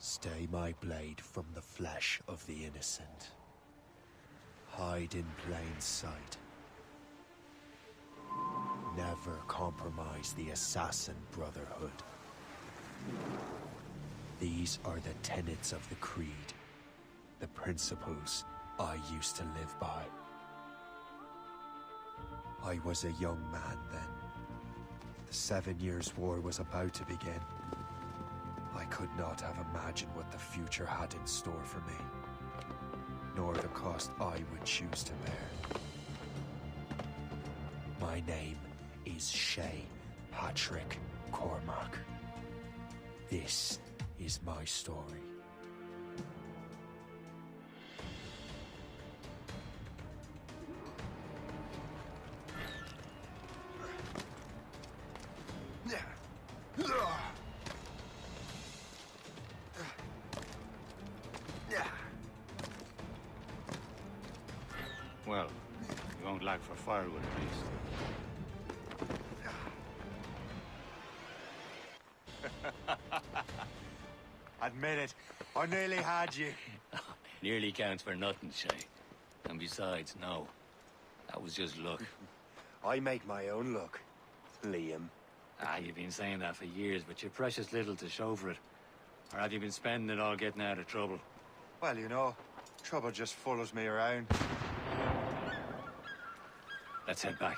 Stay my blade from the flesh of the innocent. Hide in plain sight. Never compromise the Assassin Brotherhood. These are the tenets of the Creed, the principles I used to live by. I was a young man then. The 7 Years' War was about to begin. I could not have imagined what the future had in store for me, nor the cost I would choose to bear. My name is Shay Patrick Cormac. This is my story. Well, you won't lack for firewood at least. Admit it, I nearly had you. Nearly counts for nothing, Shay. And besides, no. That was just luck. I make my own luck, Liam. You've been saying that for years, but you're precious little to show for it. Or have you been spending it all getting out of trouble? Well, you know, trouble just follows me around. Let's head back.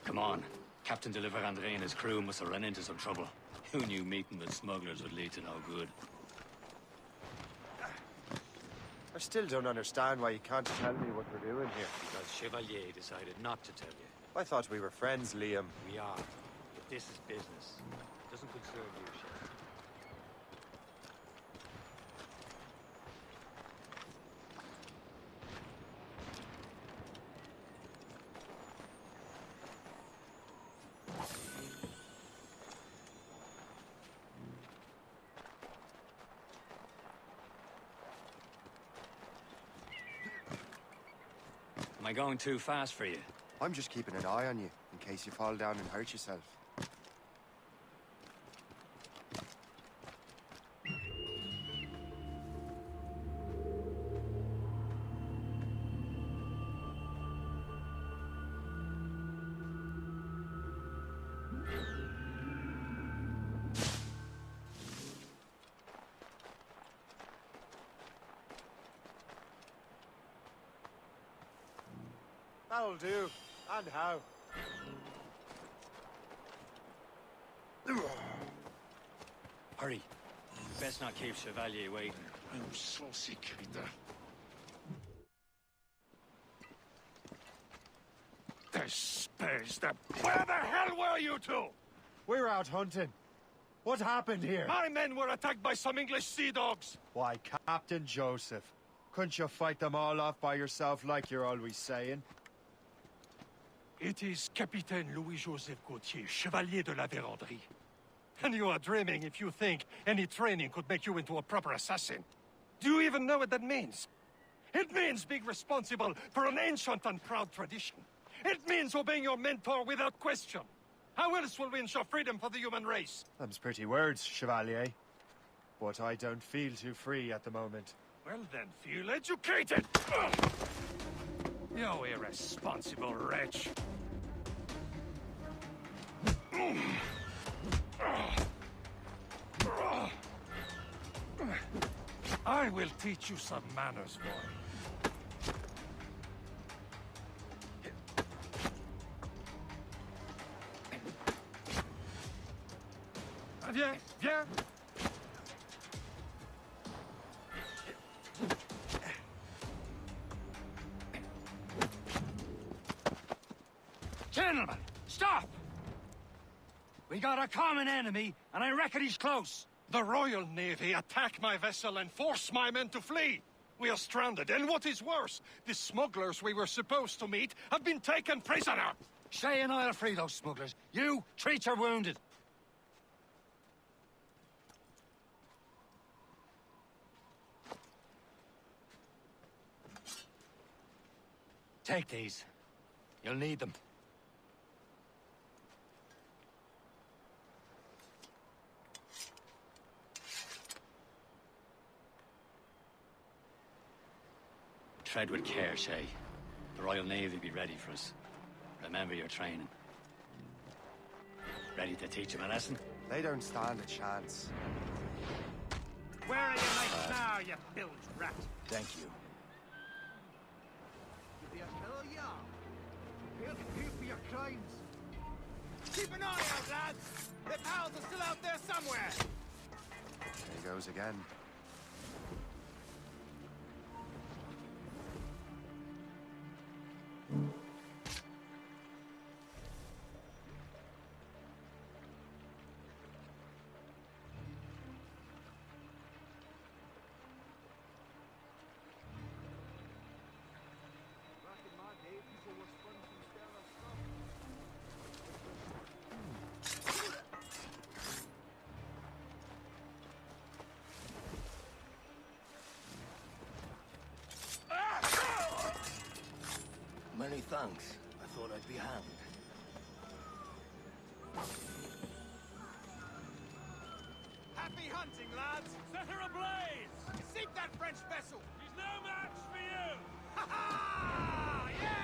Come on. Captain de Andre and his crew must have run into some trouble. Who knew meeting with smugglers would lead to no good? I still don't understand why you can't tell me what we're doing here. Because Chevalier decided not to tell you. I thought we were friends, Liam. We are. But this is business. It doesn't concern you, Shay. Am I going too fast for you? I'm just keeping an eye on you, in case you fall down and hurt yourself. That'll do. And how? Hurry. Best not keep Chevalier waiting. You saucy critter. This space that... Where the hell were you two? We're out hunting. What happened here? My men were attacked by some English sea dogs. Why, Captain Joseph. Couldn't you fight them all off by yourself like you're always saying? It is Capitaine Louis-Joseph Gauthier, Chevalier de la Vérendrye. And you are dreaming if you think any training could make you into a proper assassin. Do you even know what that means? It means being responsible for an ancient and proud tradition. It means obeying your mentor without question. How else will we ensure freedom for the human race? Them's pretty words, Chevalier. But I don't feel too free at the moment. Well then, feel educated! You irresponsible wretch! I will teach you some manners, boy. Viens, viens! Gentlemen, stop! We got a common enemy, and I reckon he's close. The Royal Navy attack my vessel and force my men to flee. We are stranded, and what is worse, the smugglers we were supposed to meet have been taken prisoner. Shay and I'll free those smugglers. You, treat your wounded. Take these. You'll need them. tread with care, Shay. The Royal Navy be ready for us. Remember your training. Ready to teach them a lesson? They don't stand a chance. Where are your mates now, you bilge rat? Thank you. You'll be a fellow young. He'll pay for your crimes. Keep an eye out, lads! Their pals are still out there somewhere! There he goes again. Back in my day, people were spun from sterile stuff. Many thanks. I thought I'd be hanged. Happy hunting, lads! Set her ablaze! Sink that French vessel! She's no match for you! Ha ha! Yeah!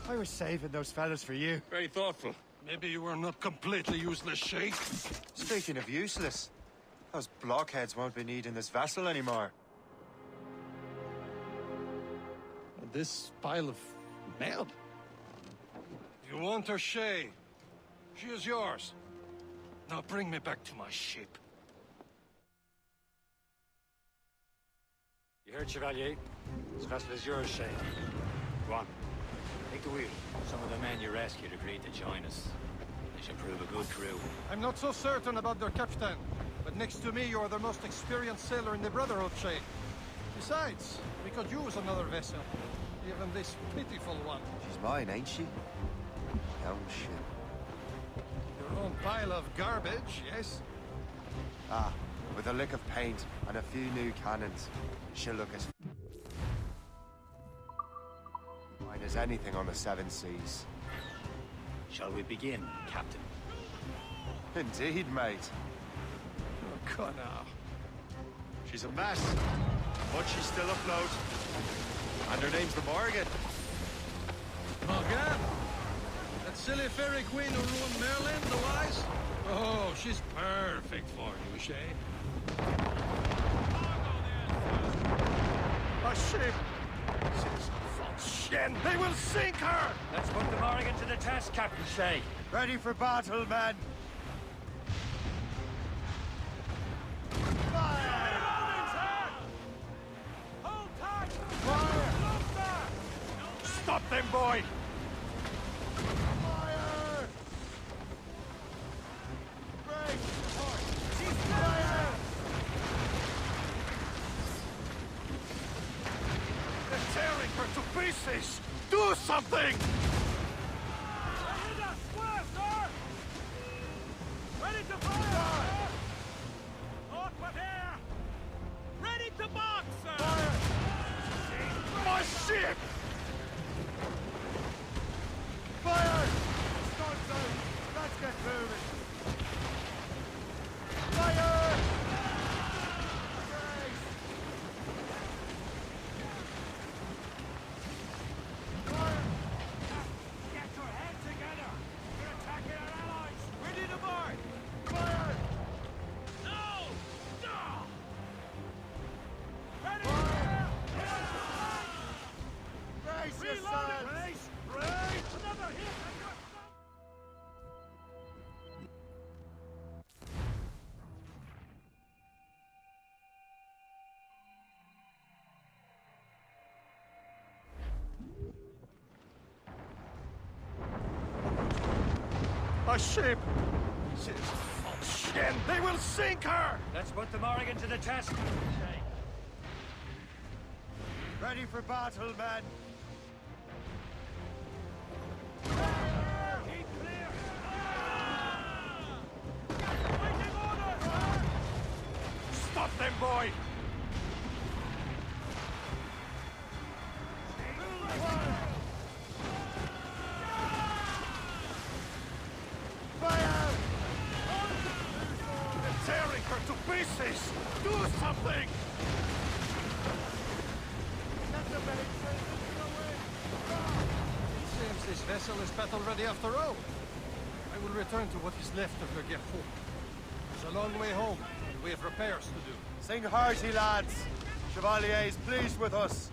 I was saving those fellas for you. Very thoughtful. Maybe you were not completely useless, Shay. Speaking of useless, those blockheads won't be needing this vessel anymore. This pile of mail. You want her, Shay? She is yours. Now bring me back to my ship. You heard, Chevalier? This vessel is yours, Shay. Go on. Take the wheel. Some of the men you rescued agreed to join us. They should prove a good crew. I'm not so certain about their captain, but next to me, you're the most experienced sailor in the Brotherhood, Shay. Besides, we could use another vessel. Even this pitiful one. She's mine, ain't she? Young ship. Your own pile of garbage, yes? Ah, with a lick of paint and a few new cannons, she'll look as fine as anything on the Seven Seas. Shall we begin, Captain? Indeed, mate. Oh, Connor. She's a mess, but she's still afloat. And her name's the Morgan. Morgan? That silly fairy queen who ruined Merlin, the wise? Oh, she's perfect for you, Shay. A ship! Shit! They will sink her! Let's put the Morrigan to the test, Captain Shay. Ready for battle, men! Hold tight! Fire! Stop them, boy! Fire! Break! She's Fire! They're tearing her to pieces! Do something! Hit us! Square, sir! Ready to fire! Awkward here! Ready to box, sir! My ship! Fire! Starts out! Let's get moving! Fire! Get your head together! We're attacking our allies! Ready to board! Fire! No! No! Ready! Brace Reload yourselves! it! Brace! Brace! Another hit and you're... A ship! This bullshit! They will sink her! Let's put the Morrigan to the test. Ready for battle, men. Keep clear! Waiting orders! Stop them, boy! Fire! They're tearing her to pieces! Do something! It seems this vessel is battle-ready after all. I will return to what is left of Le Guerreau. It's a long way home, and we have repairs to do. Sing hearty, lads. Chevalier is pleased with us.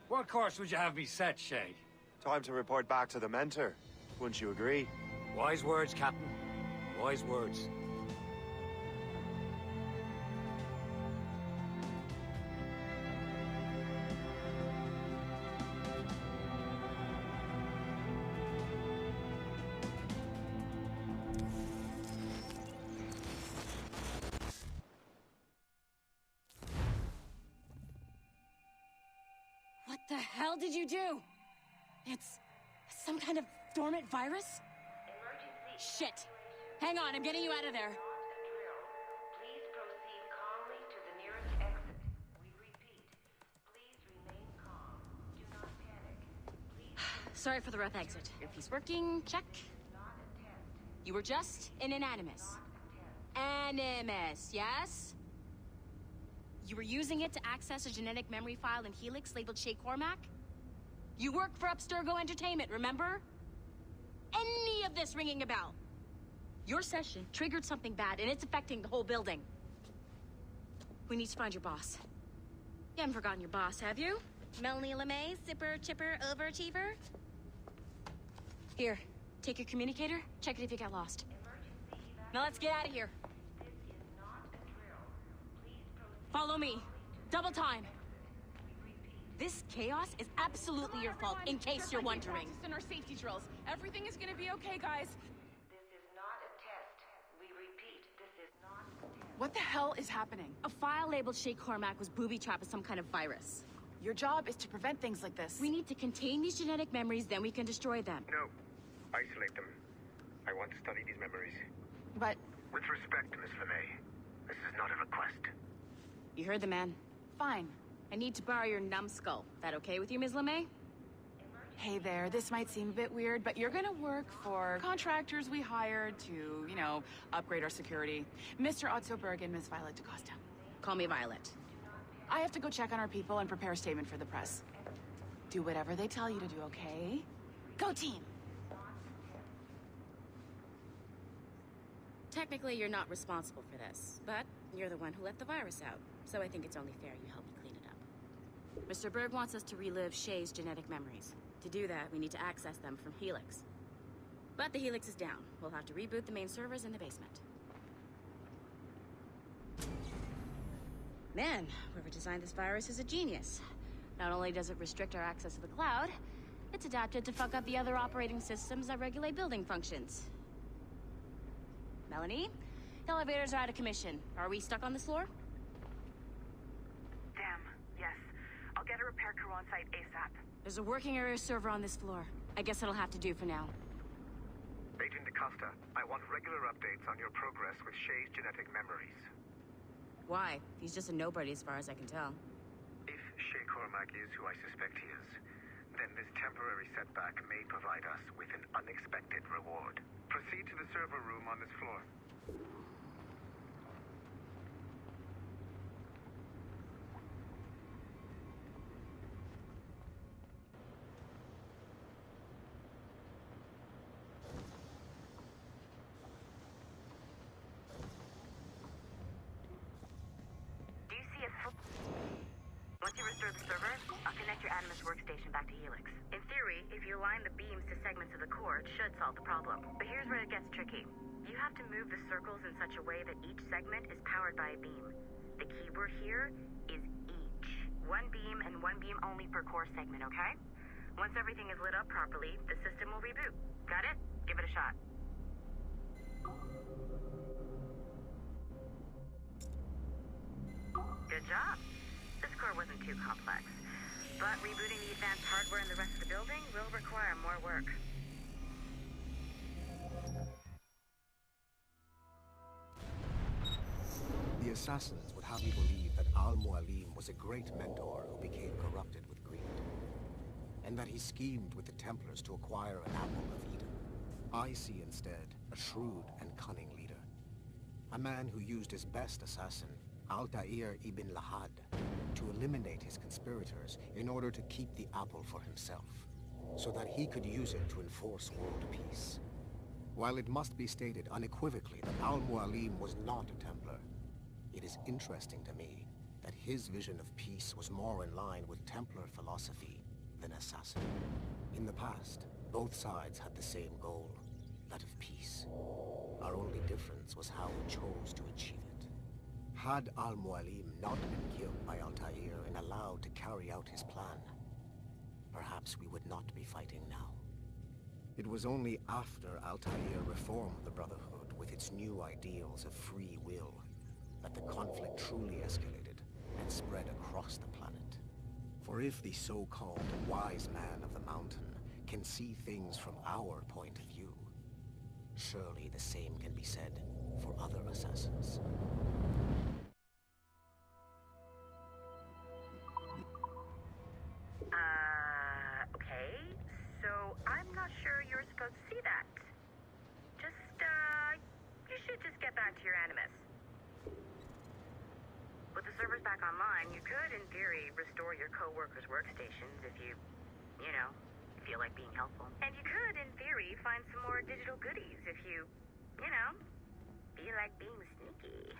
What course would you have me set, Shay? Time to report back to the mentor. Wouldn't you agree? Wise words, Captain. Wise words. What the hell did you do? It's some kind of dormant virus? Shit. Hang on, I'm getting you out of there. Please proceed calmly to the nearest exit. We repeat, please remain calm. Do not panic. Please Sorry for the rough exit. Your piece working? Check. not attempt. You were just an animus. Animus, yes? You were using it to access a genetic memory file in Helix labeled Shay Cormac? You worked for Abstergo Entertainment, remember? Any of this ringing a bell? Your session triggered something bad, and it's affecting the whole building. We need to find your boss. You haven't forgotten your boss, have you? Melanie LeMay, zipper, chipper, overachiever? Here, take your communicator, check it if you got lost. Now let's get out of here. This is not a drill. Please proceed. Follow me. Double time. We repeat. This chaos is absolutely your fault, in case you're wondering. In our safety drills. Everything is gonna be okay, guys. This is not a test. We repeat, this is not a test. What the hell is happening? A file labeled Shay Cormac was booby-trapped with some kind of virus. Your job is to prevent things like this. We need to contain these genetic memories, then we can destroy them. No. Isolate them. I want to study these memories. But With respect, Miss LeMay, this is not a request. You heard the man. fine. I need to borrow your numbskull. That okay with you, Ms. LeMay? Hey there, this might seem a bit weird, but you're gonna work for contractors we hired to, upgrade our security. Mr. Otto Berg and Ms. Violet DaCosta. Call me Violet. I have to go check on our people and prepare a statement for the press. Do whatever they tell you to do, okay? Go team! Technically, you're not responsible for this, but you're the one who let the virus out, so I think it's only fair you help me clean it up. Mr. Berg wants us to relive Shay's genetic memories. To do that, we need to access them from Helix. But the Helix is down. We'll have to reboot the main servers in the basement. Man, whoever designed this virus is a genius. Not only does it restrict our access to the cloud, it's adapted to fuck up the other operating systems that regulate building functions. Melanie? The elevators are out of commission. Are we stuck on this floor? Damn, yes. I'll get a repair crew on site ASAP. There's a working area server on this floor. I guess it'll have to do for now. Agent DaCosta, I want regular updates on your progress with Shay's genetic memories. Why? He's just a nobody as far as I can tell. If Shay Cormac is who I suspect he is, then this temporary setback may provide us with an unexpected reward. Proceed to the server room on this floor. Do you see a full... Once you restore the server, I'll connect your Animus workstation back to Helix. In theory, if you align the beams to segments of the core, it should solve the problem. But here's where it gets tricky. You have to move the circles in such a way that each segment is powered by a beam. The keyword here is each. One beam and one beam only per core segment, okay? Once everything is lit up properly, the system will reboot. Got it? Give it a shot. Good job. This core wasn't too complex. But rebooting the advanced hardware in the rest of the building will require more work. The assassins would have you believe that Al-Mualim was a great mentor who became corrupted with greed, and that he schemed with the Templars to acquire an apple of Eden. I see instead a shrewd and cunning leader, a man who used his best assassin, Altair ibn Lahad, to eliminate his conspirators in order to keep the apple for himself, so that he could use it to enforce world peace. While it must be stated unequivocally that Al-Mualim was not a Templar, it is interesting to me that his vision of peace was more in line with Templar philosophy than assassin. In the past, both sides had the same goal, that of peace. Our only difference was how we chose to achieve it. Had Al-Mualim not been killed by Altair and allowed to carry out his plan, perhaps we would not be fighting now. It was only after Altair reformed the Brotherhood with its new ideals of free will that the conflict truly escalated and spread across the planet. For if the so-called wise man of the mountain can see things from our point of view, surely the same can be said for other assassins. Okay. So, I'm not sure you're supposed to see that. You should just get back to your Animus. With the servers back online, you could, in theory, restore your co-workers' workstations if you feel like being helpful. And you could, in theory, find some more digital goodies if you feel like being sneaky.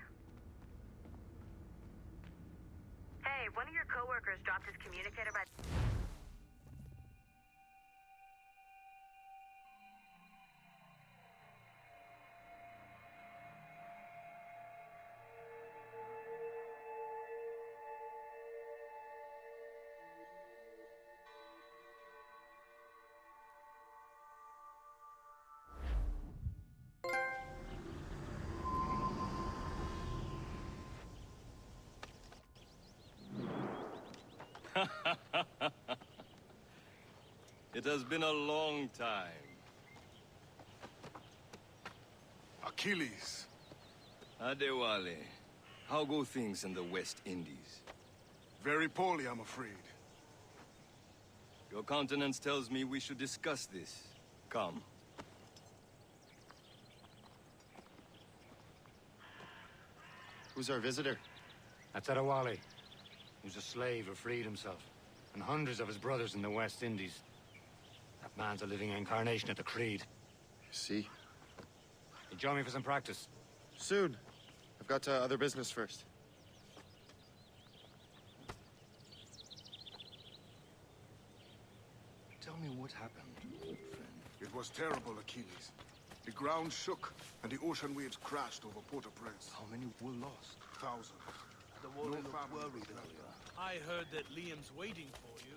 Hey, one of your co-workers dropped his communicator by... It has been a long time. Achilles. Adewale, how go things in the West Indies? Very poorly, I'm afraid. Your countenance tells me we should discuss this. Come. Who's our visitor? That's Adewale, who's a slave who freed himself, and hundreds of his brothers in the West Indies. That man's a living incarnation of the Creed. See? You join me for some practice? Soon. I've got other business first. Tell me what happened, old friend. It was terrible, Achilles. The ground shook, and the ocean waves crashed over Port-au-Prince. How many were lost? Thousands. The No looked family worried was left. earlier. I heard that Liam's waiting for you.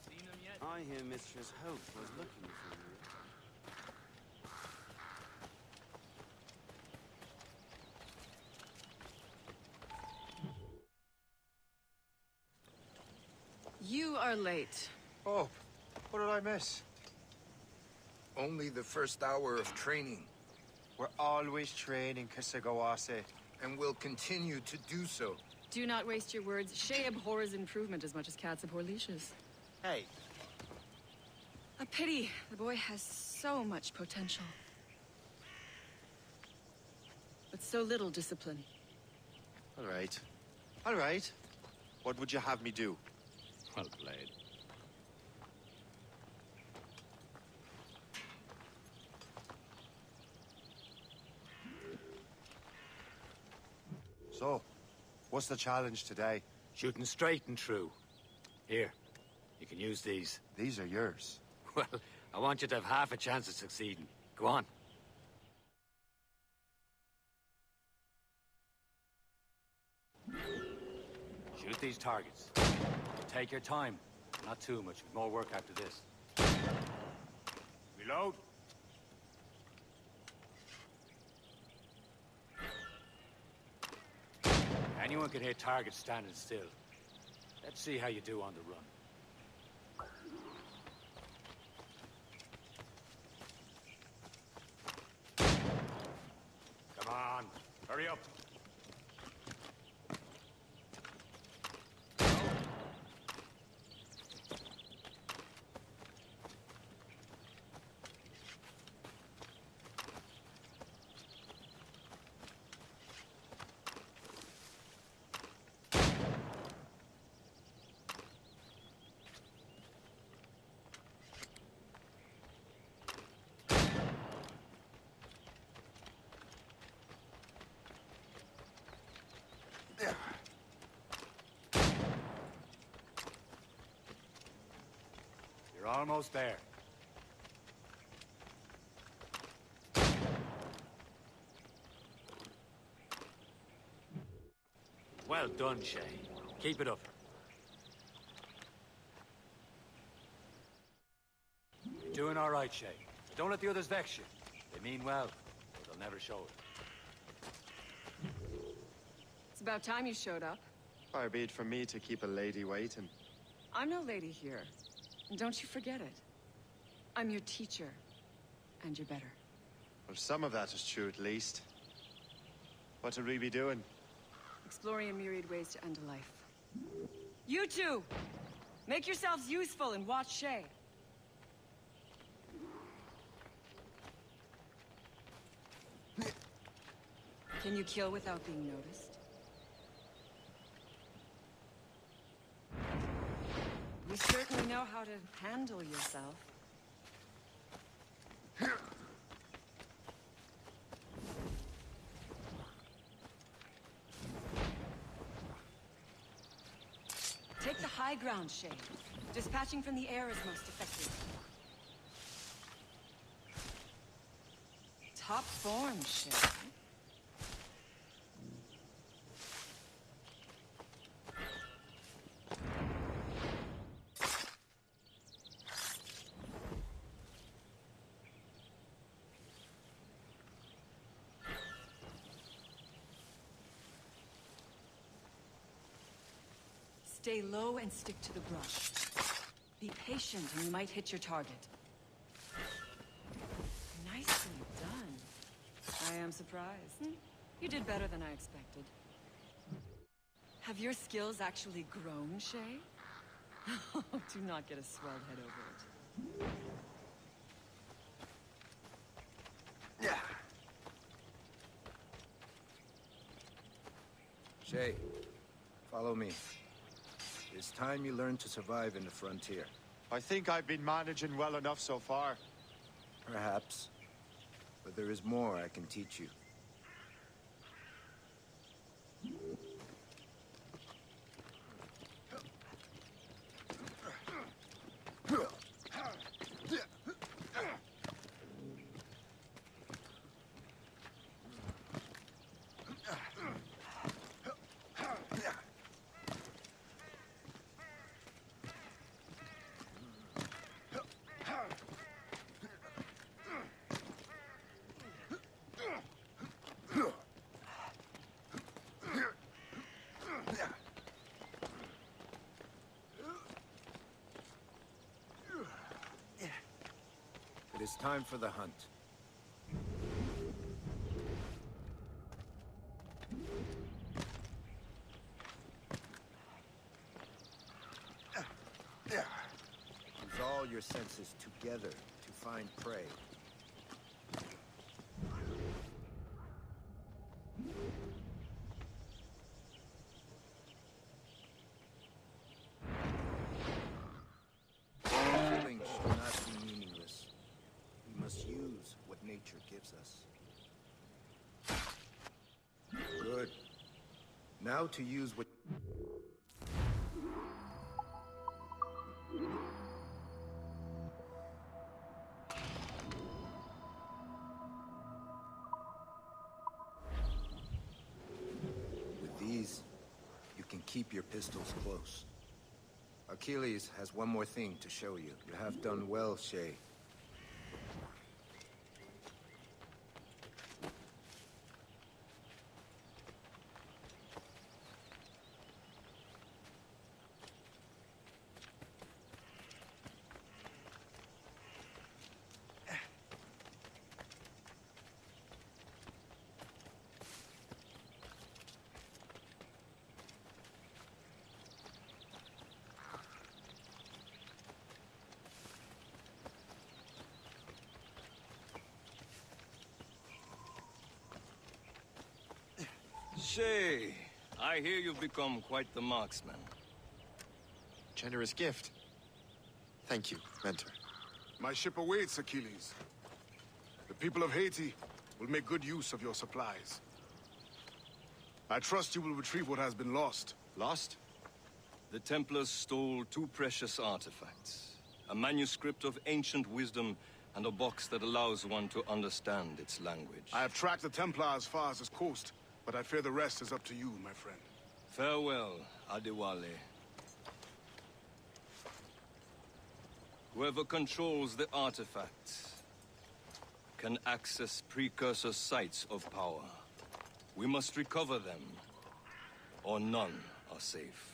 Seen him yet? I hear Mistress Hope was looking for you. You are late. Oh, what did I miss? Only the first hour of training. We're always training, Kisagawase. And will continue to do so. Do not waste your words. Shay abhors improvement as much as cats abhor leashes. Hey. A pity. The boy has so much potential. But so little discipline. All right. All right. What would you have me do? Well played. So, what's the challenge today? Shooting straight and true. Here, You can use these. These are yours. Well, I want you to have half a chance of succeeding. Go on. Shoot these targets. Take your time. Not too much. More work after this. Reload. Anyone can hit targets standing still. Let's see how you do on the run. Come on, hurry up. You're almost there. Well done, Shay. Keep it up. You're doing all right, Shay. But don't let the others vex you. They mean well, but they'll never show it. It's about time you showed up. Far be it from me to keep a lady waiting. I'm no lady here. And don't you forget it. I'm your teacher. And you're better. Well, some of that is true at least. What would we be doing? Exploring a myriad ways to end a life. You two! Make yourselves useful and watch Shay. Can you kill without being noticed? You certainly know how to handle yourself. Take the high ground, Shay. Dispatching from the air is most effective. Top form, Shay. Stay low and stick to the brush. Be patient and you might hit your target. Nicely done. I am surprised. You did better than I expected. Have your skills actually grown, Shay? Do not get a swelled head over it. Yeah. Shay, follow me. It's time you learn to survive in the frontier. I think I've been managing well enough so far. Perhaps. But there is more I can teach you. It is time for the hunt. Use all your senses together to find prey. Killing should not be meaningless. We must use what nature gives us. Good. Now to use what... These, you can keep your pistols close. Achilles has one more thing to show you. You have done well, Shay. Shay, I hear you've become quite the marksman. Generous gift. Thank you, Mentor. My ship awaits, Achilles. The people of Haiti will make good use of your supplies. I trust you will retrieve what has been lost. Lost? The Templars stole two precious artifacts. A manuscript of ancient wisdom and a box that allows one to understand its language. I have tracked the Templar as far as this coast, but I fear the rest is up to you, my friend. Farewell, Adewale. Whoever controls the artifacts can access precursor sites of power. We must recover them, or none are safe.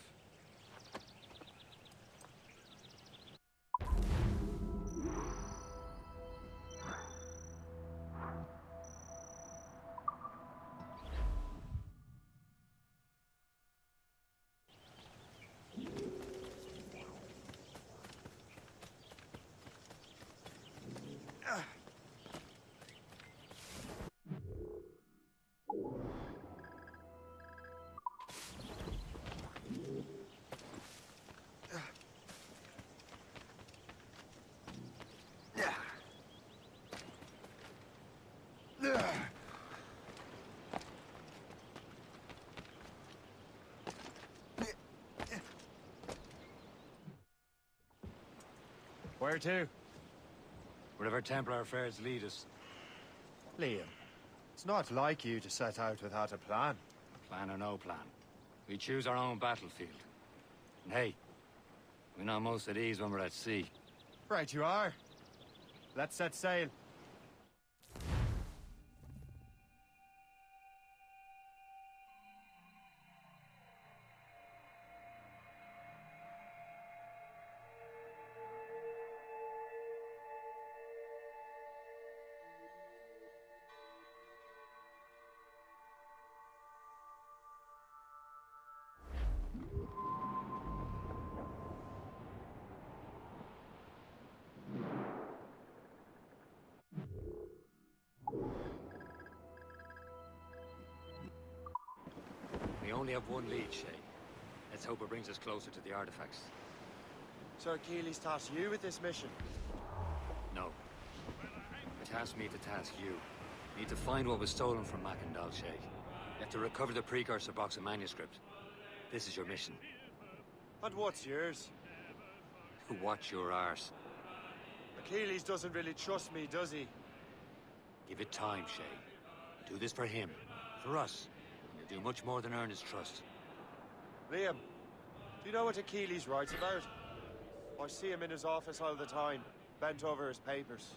Where to? Wherever Templar affairs lead us. Liam, it's not like you to set out without a plan. Plan or no plan. We choose our own battlefield. And hey, we're not most at ease when we're at sea. Right you are. Let's set sail. We only have one lead, Shay. Let's hope it brings us closer to the artifacts. So Achilles tasked you with this mission? No. He tasked me to task you. You need to find what was stolen from Mackandal, Shay. You have to recover the precursor box of manuscript. This is your mission. And what's yours? Watch your arse. Achilles doesn't really trust me, does he? Give it time, Shay. Do this for him. For us. And you'll do much more than earn his trust. Liam, do you know what Achilles writes about? I see him in his office all the time, bent over his papers.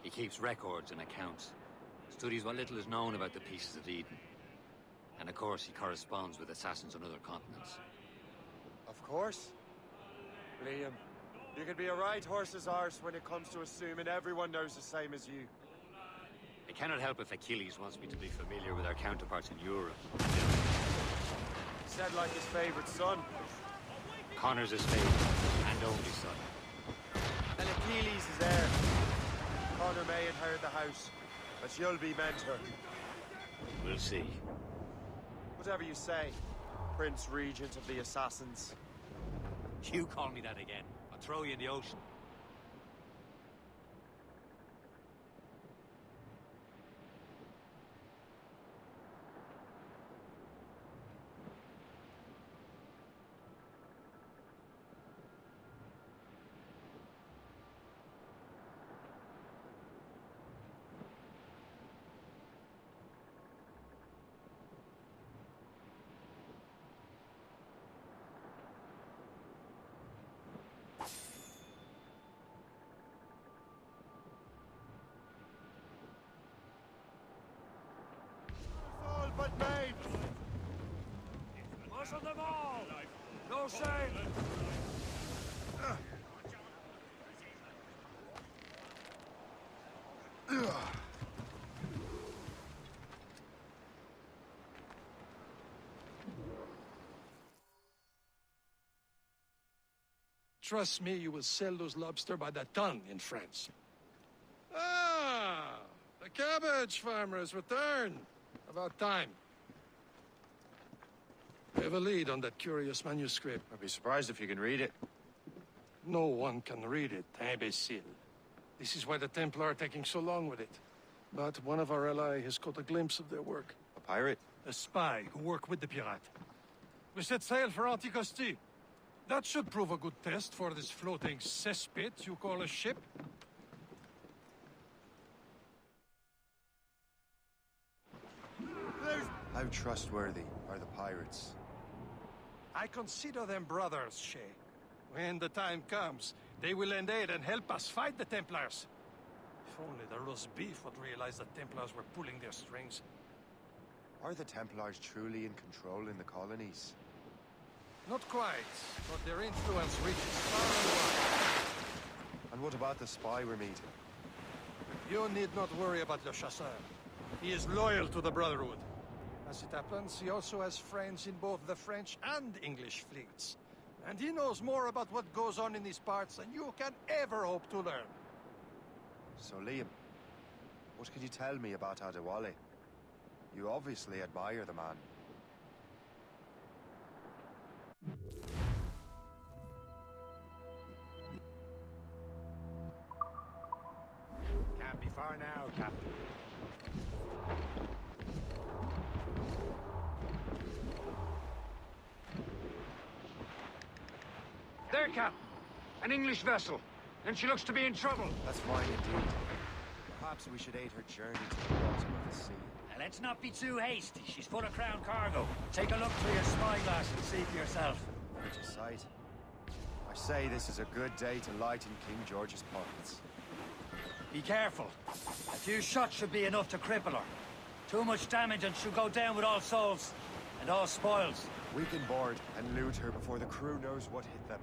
He keeps records and accounts. Studies what little is known about the pieces of Eden. And of course, he corresponds with assassins on other continents. Of course. Liam, you can be a right horse's arse when it comes to assuming everyone knows the same as you. I cannot help if Achilles wants me to be familiar with our counterparts in Europe. Said like his favorite son. Connor's his favorite, and only son. And Achilles is heir. Connor may inherit the house, but you'll be mentor. We'll see. Whatever you say, Prince Regent of the Assassins. You call me that again, I'll throw you in the ocean. but mates! Muscle them all! No shame! Trust me, you will sell those lobster by the ton in France. Ah! The cabbage farmer has returned. About time. We have a lead on that curious manuscript. I'd be surprised if you can read it. No one can read it, imbecile. This is why the Templar are taking so long with it. But one of our allies has caught a glimpse of their work. A pirate? A spy who worked with the pirate. We set sail for Anticosti. That should prove a good test for this floating cesspit you call a ship. How trustworthy are the pirates? I consider them brothers, Shay. When the time comes, they will lend aid and help us fight the Templars. If only the roast beef would realize the Templars were pulling their strings. Are the Templars truly in control in the colonies? Not quite, but their influence reaches far and wide. And what about the spy we're meeting? You need not worry about Le Chasseur. He is loyal to the Brotherhood. As it happens, he also has friends in both the French and English fleets. And he knows more about what goes on in these parts than you can ever hope to learn. So, Liam, what can you tell me about Adewale? You obviously admire the man. Can't be far now, Captain. There, Cap. An English vessel. And she looks to be in trouble. That's fine indeed. Perhaps we should aid her journey to the bottom of the sea. Now, let's not be too hasty. She's full of crown cargo. Take a look through your spyglass and see for yourself. Pretty sight. I say this is a good day to lighten King George's pockets. Be careful. A few shots should be enough to cripple her. Too much damage and she'll go down with all souls. And all spoils. We can board and loot her before the crew knows what hit them.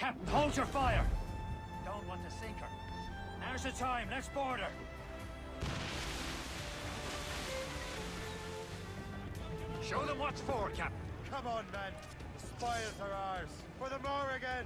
Captain, hold your fire! Don't want to sink her. Now's the time, let's board her! Show them what's for, Captain. Come on, men. The spoils are ours. For the more again.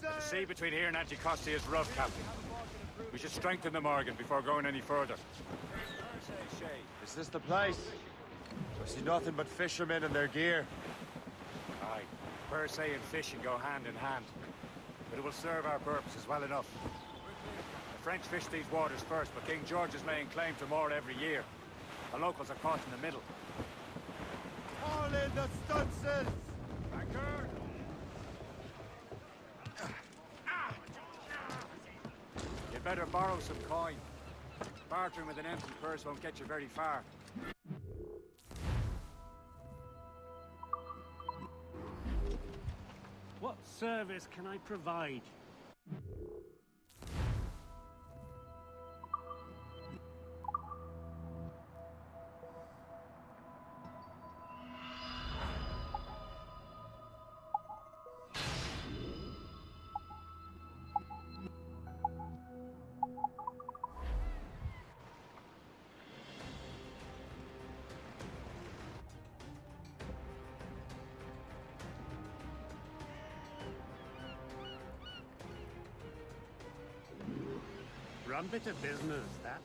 The sea between here and Anticosti is rough, Captain. We should strengthen the Morgan before going any further. Is this the place? I see nothing but fishermen and their gear. Aye, per se and fishing go hand in hand. But it will serve our purposes well enough. The French fish these waters first, but King George is laying claim to more every year. The locals are caught in the middle. All in the stunsails! Anchor! You'd better borrow some coin. Bartering with an empty purse won't get you very far. What service can I provide? Rum bit of business, that.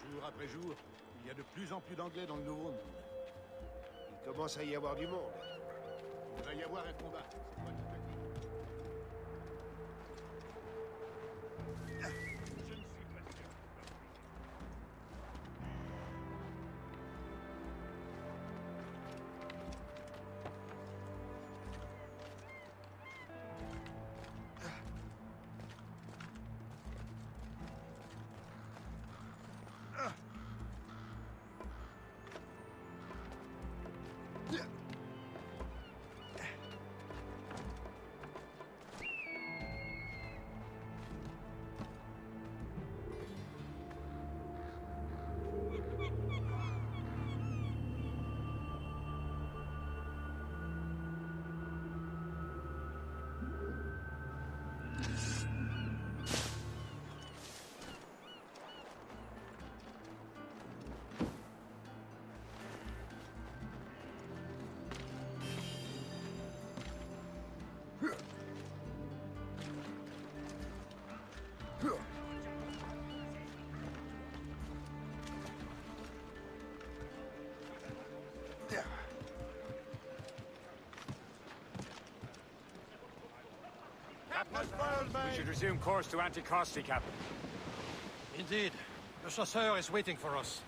Jour après jour, il y a de plus en plus d'Anglais dans le Nouveau Monde. Il commence à y avoir du monde. Il va y avoir un combat. C'est moi qui te le dis. We should resume course to Anticosti, Captain. Indeed. The chasseur is waiting for us.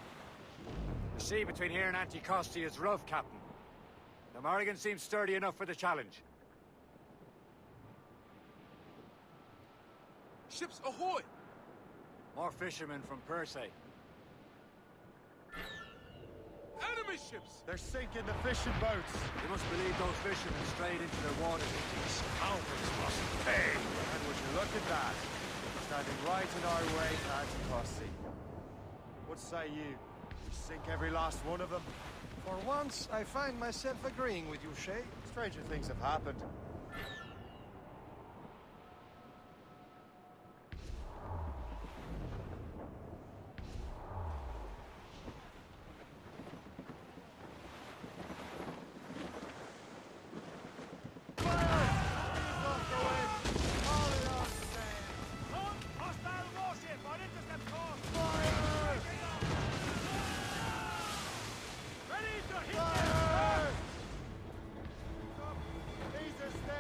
The sea between here and Anticosti is rough, Captain. The Morrigan seems sturdy enough for the challenge. Ships ahoy! More fishermen from Persay. Enemy ships! They're sinking the fishing boats. You must believe those fishermen strayed into their waters. Scoundrels must pay! And would you look at that? Standing right in our way to Anticosti. What say you? We sink every last one of them? For once, I find myself agreeing with you, Shay. Stranger things have happened. These are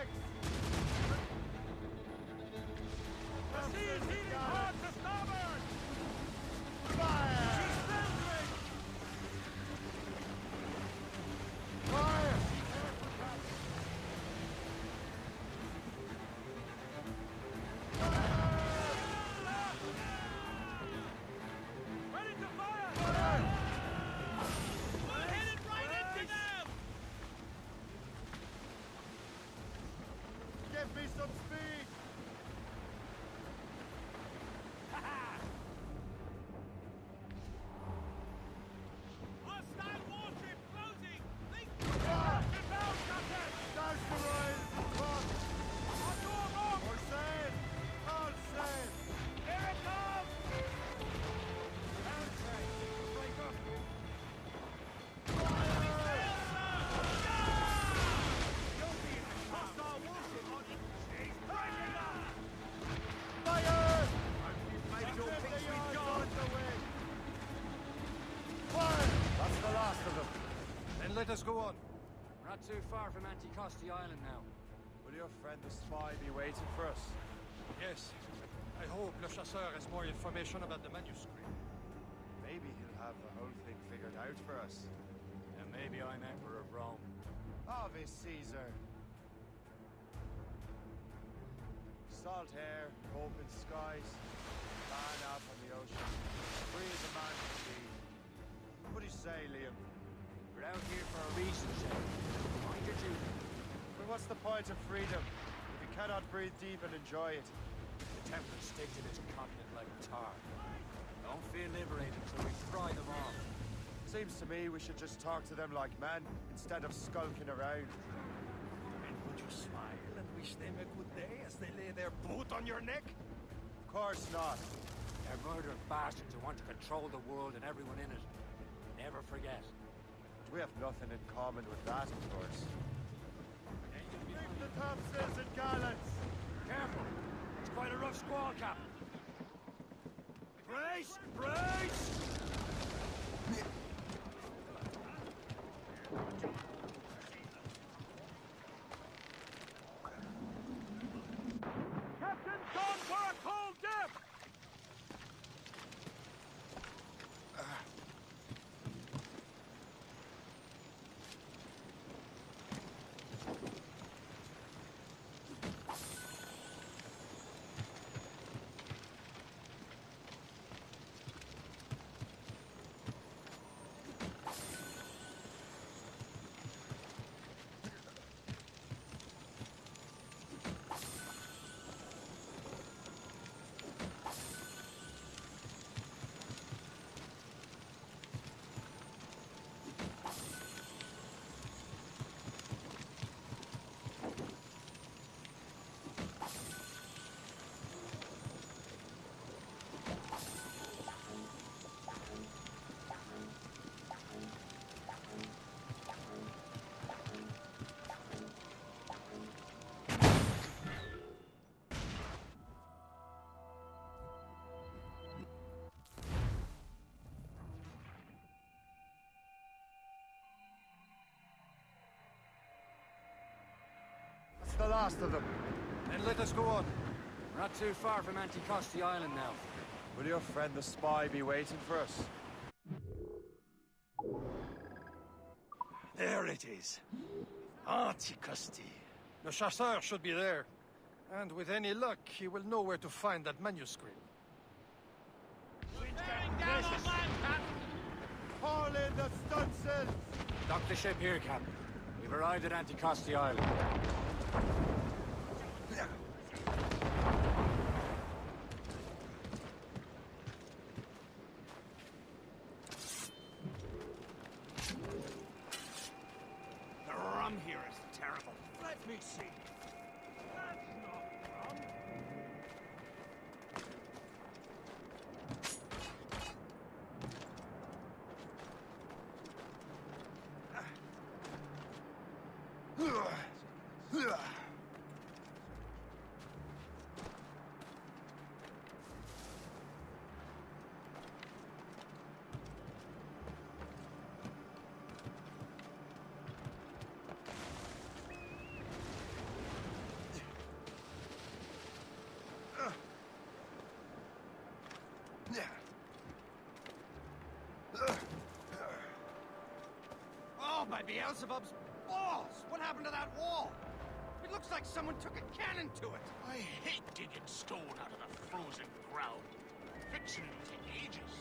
Then let us go on. We're not too far from Anticosti Island now. Will your friend the spy be waiting for us? Yes. I hope Le Chasseur has more information about the manuscript. Maybe he'll have the whole thing figured out for us. And maybe I'm Emperor of Rome. Ave Caesar. Salt air, open skies, man out on the ocean, free as a man can be. What do you say, Liam? We're out here for a reason, Shane. Mind your duty. Well, what's the point of freedom if you cannot breathe deep and enjoy it? The Templars stick to this continent like tar. Don't feel liberated until we fry them off. Seems to me we should just talk to them like men instead of skulking around. And would you smile and wish them a good day as they lay their boot on your neck? Of course not. They're murderous bastards who want to control the world and everyone in it. Never forget. We have nothing in common with that, of course. Leave the Thompsons and Gallants! Careful! It's quite a rough squall, Captain. Brace! Brace! Captain's gone for a cold dip! That's the last of them. Then let us go on. We're not too far from Anticosti Island now. Will your friend the spy be waiting for us? There it is. Anticosti. Le Chasseur should be there. And with any luck, he will know where to find that manuscript. Down on land, Captain! Haul in the stunsails! Dock the ship here, Captain. We've arrived at Anticosti Island. The rum here is terrible. Let me see. That's not rum. Oh, by Beelzebub's balls! What happened to that wall? It looks like someone took a cannon to it. I hate digging stone out of the frozen ground. Fixing it will take ages.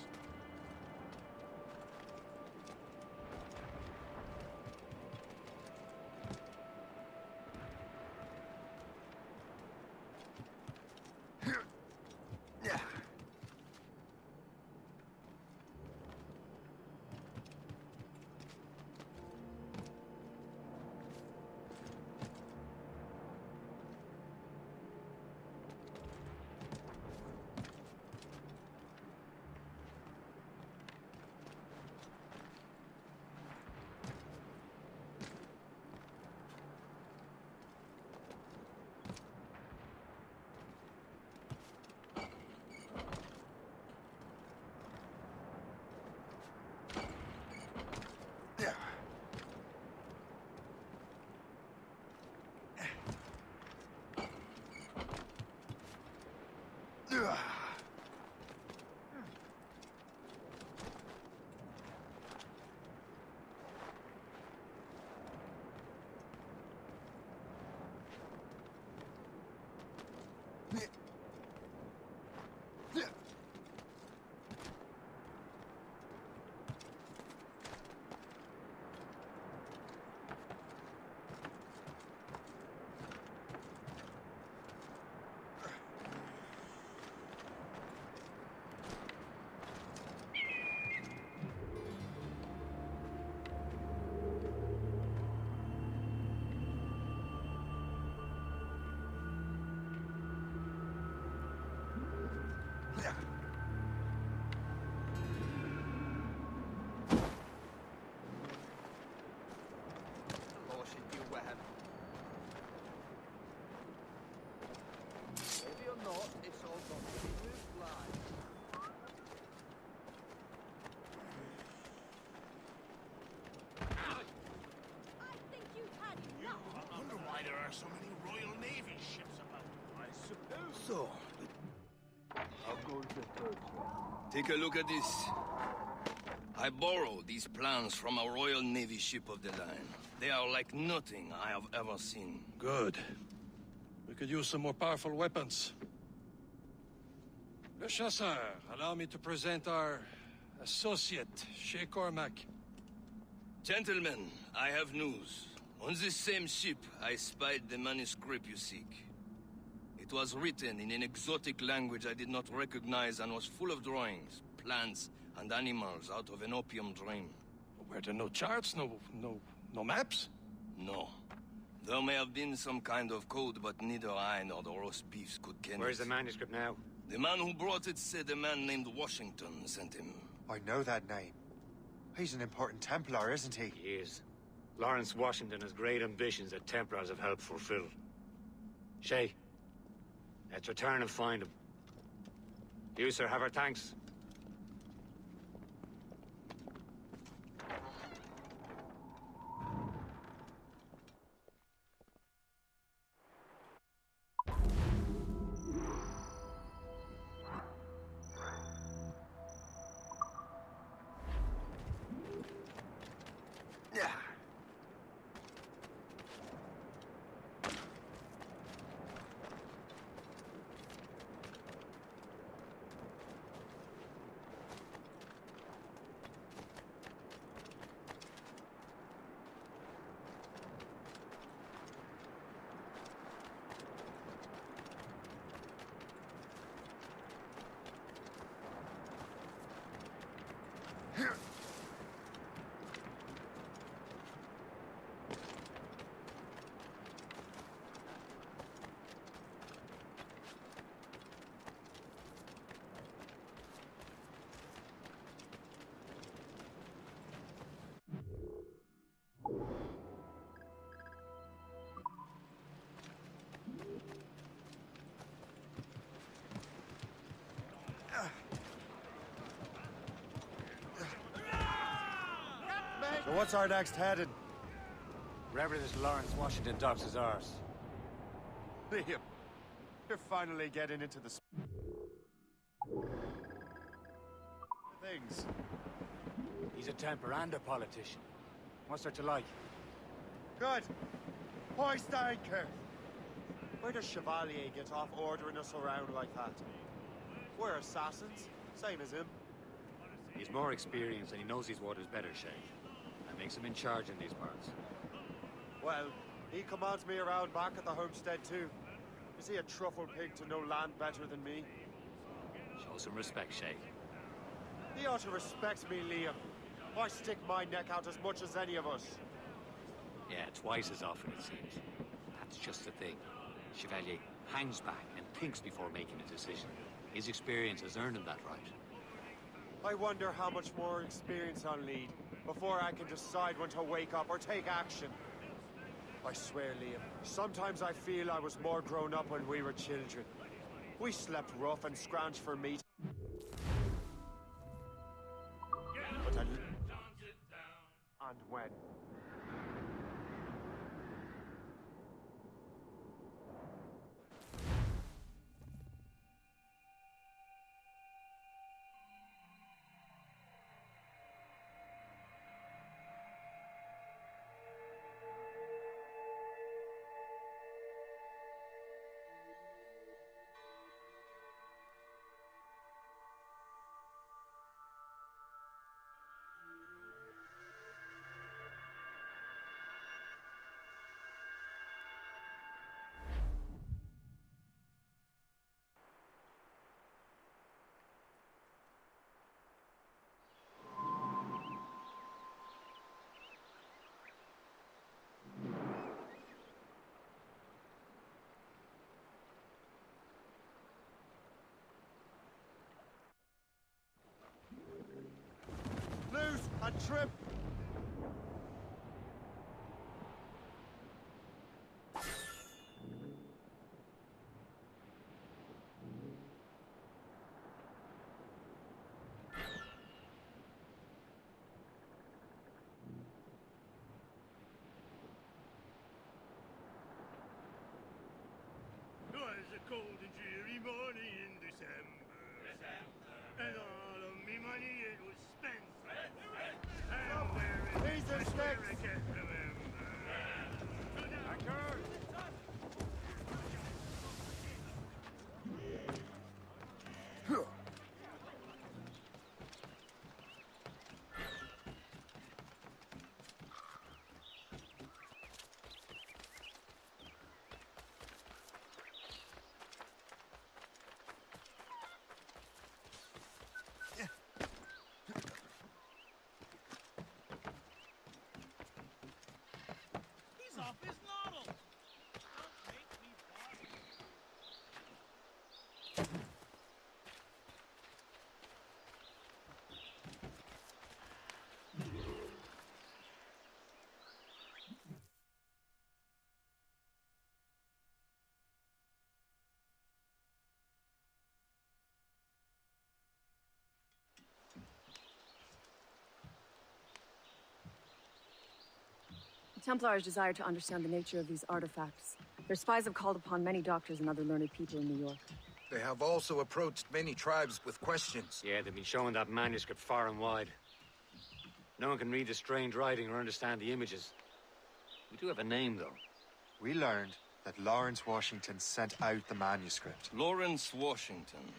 So, take a look at this. I borrowed these plans from a Royal Navy ship of the line. They are like nothing I have ever seen. Good. We could use some more powerful weapons. Le Chasseur, allow me to present our associate, Shay Cormac. Gentlemen, I have news. On this same ship, I spied the manuscript you seek. It was written in an exotic language I did not recognize and was full of drawings, plants, and animals out of an opium dream. Were there no charts, no maps? No. There may have been some kind of code, but neither I nor the roast beefs could ken it. Where's the manuscript now? The man who brought it said a man named Washington sent him. I know that name. He's an important Templar, isn't he? He is. Lawrence Washington has great ambitions that Templars have helped fulfill. Shay, let's return and find him. You, sir, have our thanks. So what's our next heading? Wherever this Lawrence Washington docks is ours. Liam, you're finally getting into the things. He's a temper and a politician. What's there to like? Good. Hoist anchor. Where does Chevalier get off ordering us around like that? We're assassins, same as him. He's more experienced and he knows these waters better, Shay. That makes him in charge in these parts. Well, he commands me around back at the homestead too. Is he a truffle pig to know land better than me? Show some respect, Shay. He ought to respect me, Liam. I stick my neck out as much as any of us. Yeah, twice as often, it seems. That's just the thing. Chevalier hangs back and thinks before making a decision. His experience has earned him that right. I wonder how much more experience I'll need before I can decide when to wake up or take action. I swear, Liam, sometimes I feel I was more grown up when we were children. We slept rough and scrounged for meat. But and when? Loose and trip. Oh, it's a cold and dreary money it was spent. And where it is to get to him. Anchor! He's off his noddle. Don't make me bother. The Templars desire to understand the nature of these artifacts. Their spies have called upon many doctors and other learned people in New York. They have also approached many tribes with questions. Yeah, they've been showing that manuscript far and wide. No one can read the strange writing or understand the images. We do have a name, though. We learned that Lawrence Washington sent out the manuscript. Lawrence Washington.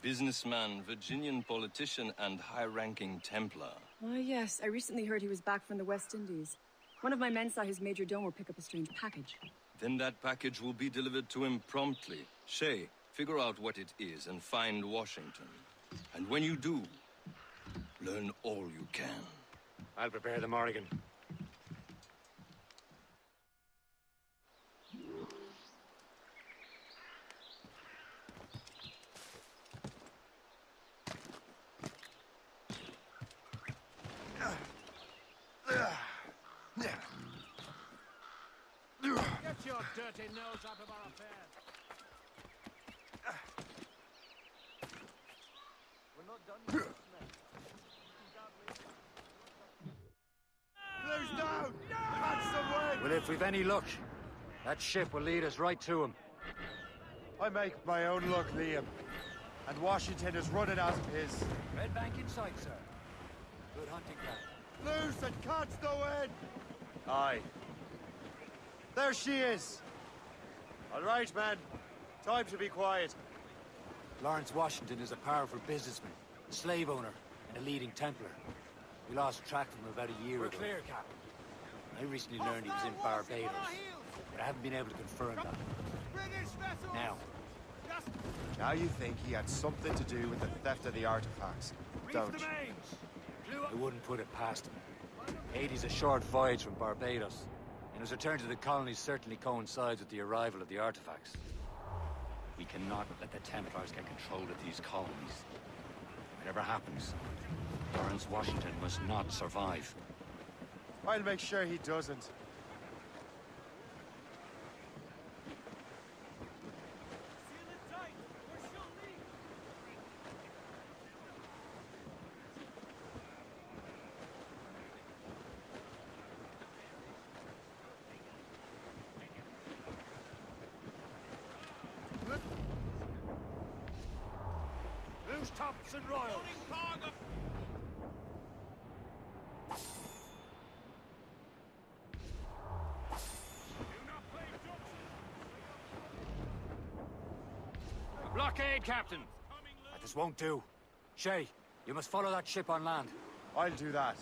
Businessman, Virginian politician, and high-ranking Templar. Ah, yes. I recently heard he was back from the West Indies. One of my men saw his major domo pick up a strange package. Then that package will be delivered to him promptly. Shay, figure out what it is and find Washington. And when you do, learn all you can. I'll prepare the Morrigan. Get your dirty nose out of our affairs. We're not done with this, mate. Blue's down! Catch some wind! Well, if we've any luck, that ship will lead us right to him. I make my own luck, Liam. And Washington is running out of his. Red Bank in sight, sir. Good hunting ground. Loose and catch the wind! Aye. There she is! All right, man. Time to be quiet. Lawrence Washington is a powerful businessman, a slave owner, and a leading Templar. We lost track of him about a year ago. We're clear, Captain. I recently learned he was in Barbados, but I haven't been able to confirm that. Now, Now you think he had something to do with the theft of the artifacts, don't you? I wouldn't put it past him. Haiti's a short voyage from Barbados, and his return to the colonies certainly coincides with the arrival of the artifacts. We cannot let the Templars get control of these colonies. Whatever happens, Lawrence Washington must not survive. I'll make sure he doesn't. Loose tops and royals. Blockade, Captain! This won't do. Shay, you must follow that ship on land. I'll do that.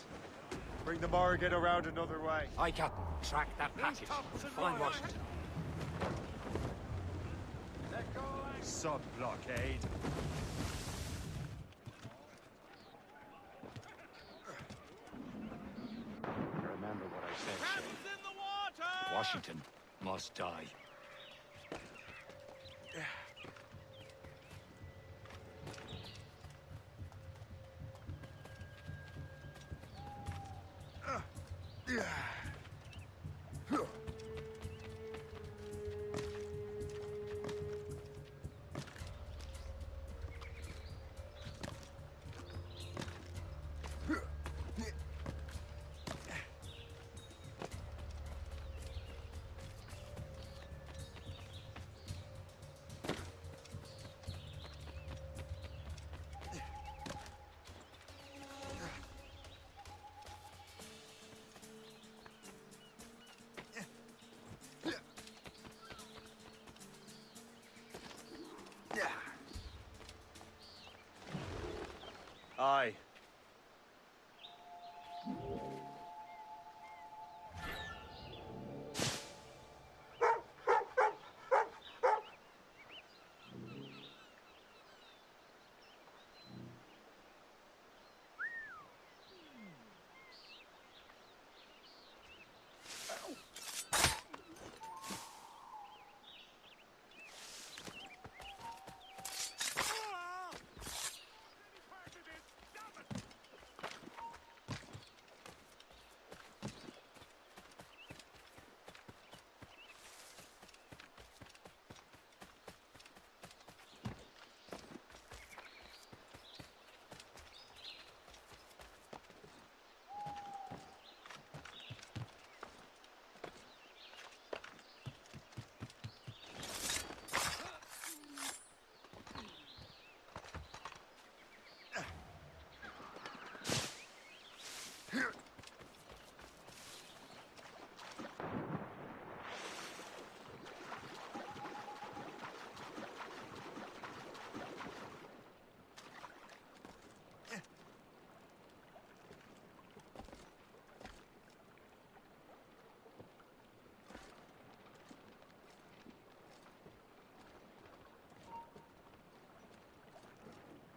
Bring the Morrigan around another way. Aye, Captain. Track that package. Find Washington. Sub-blockade. Remember what I said, Shay. Washington must die. Aye.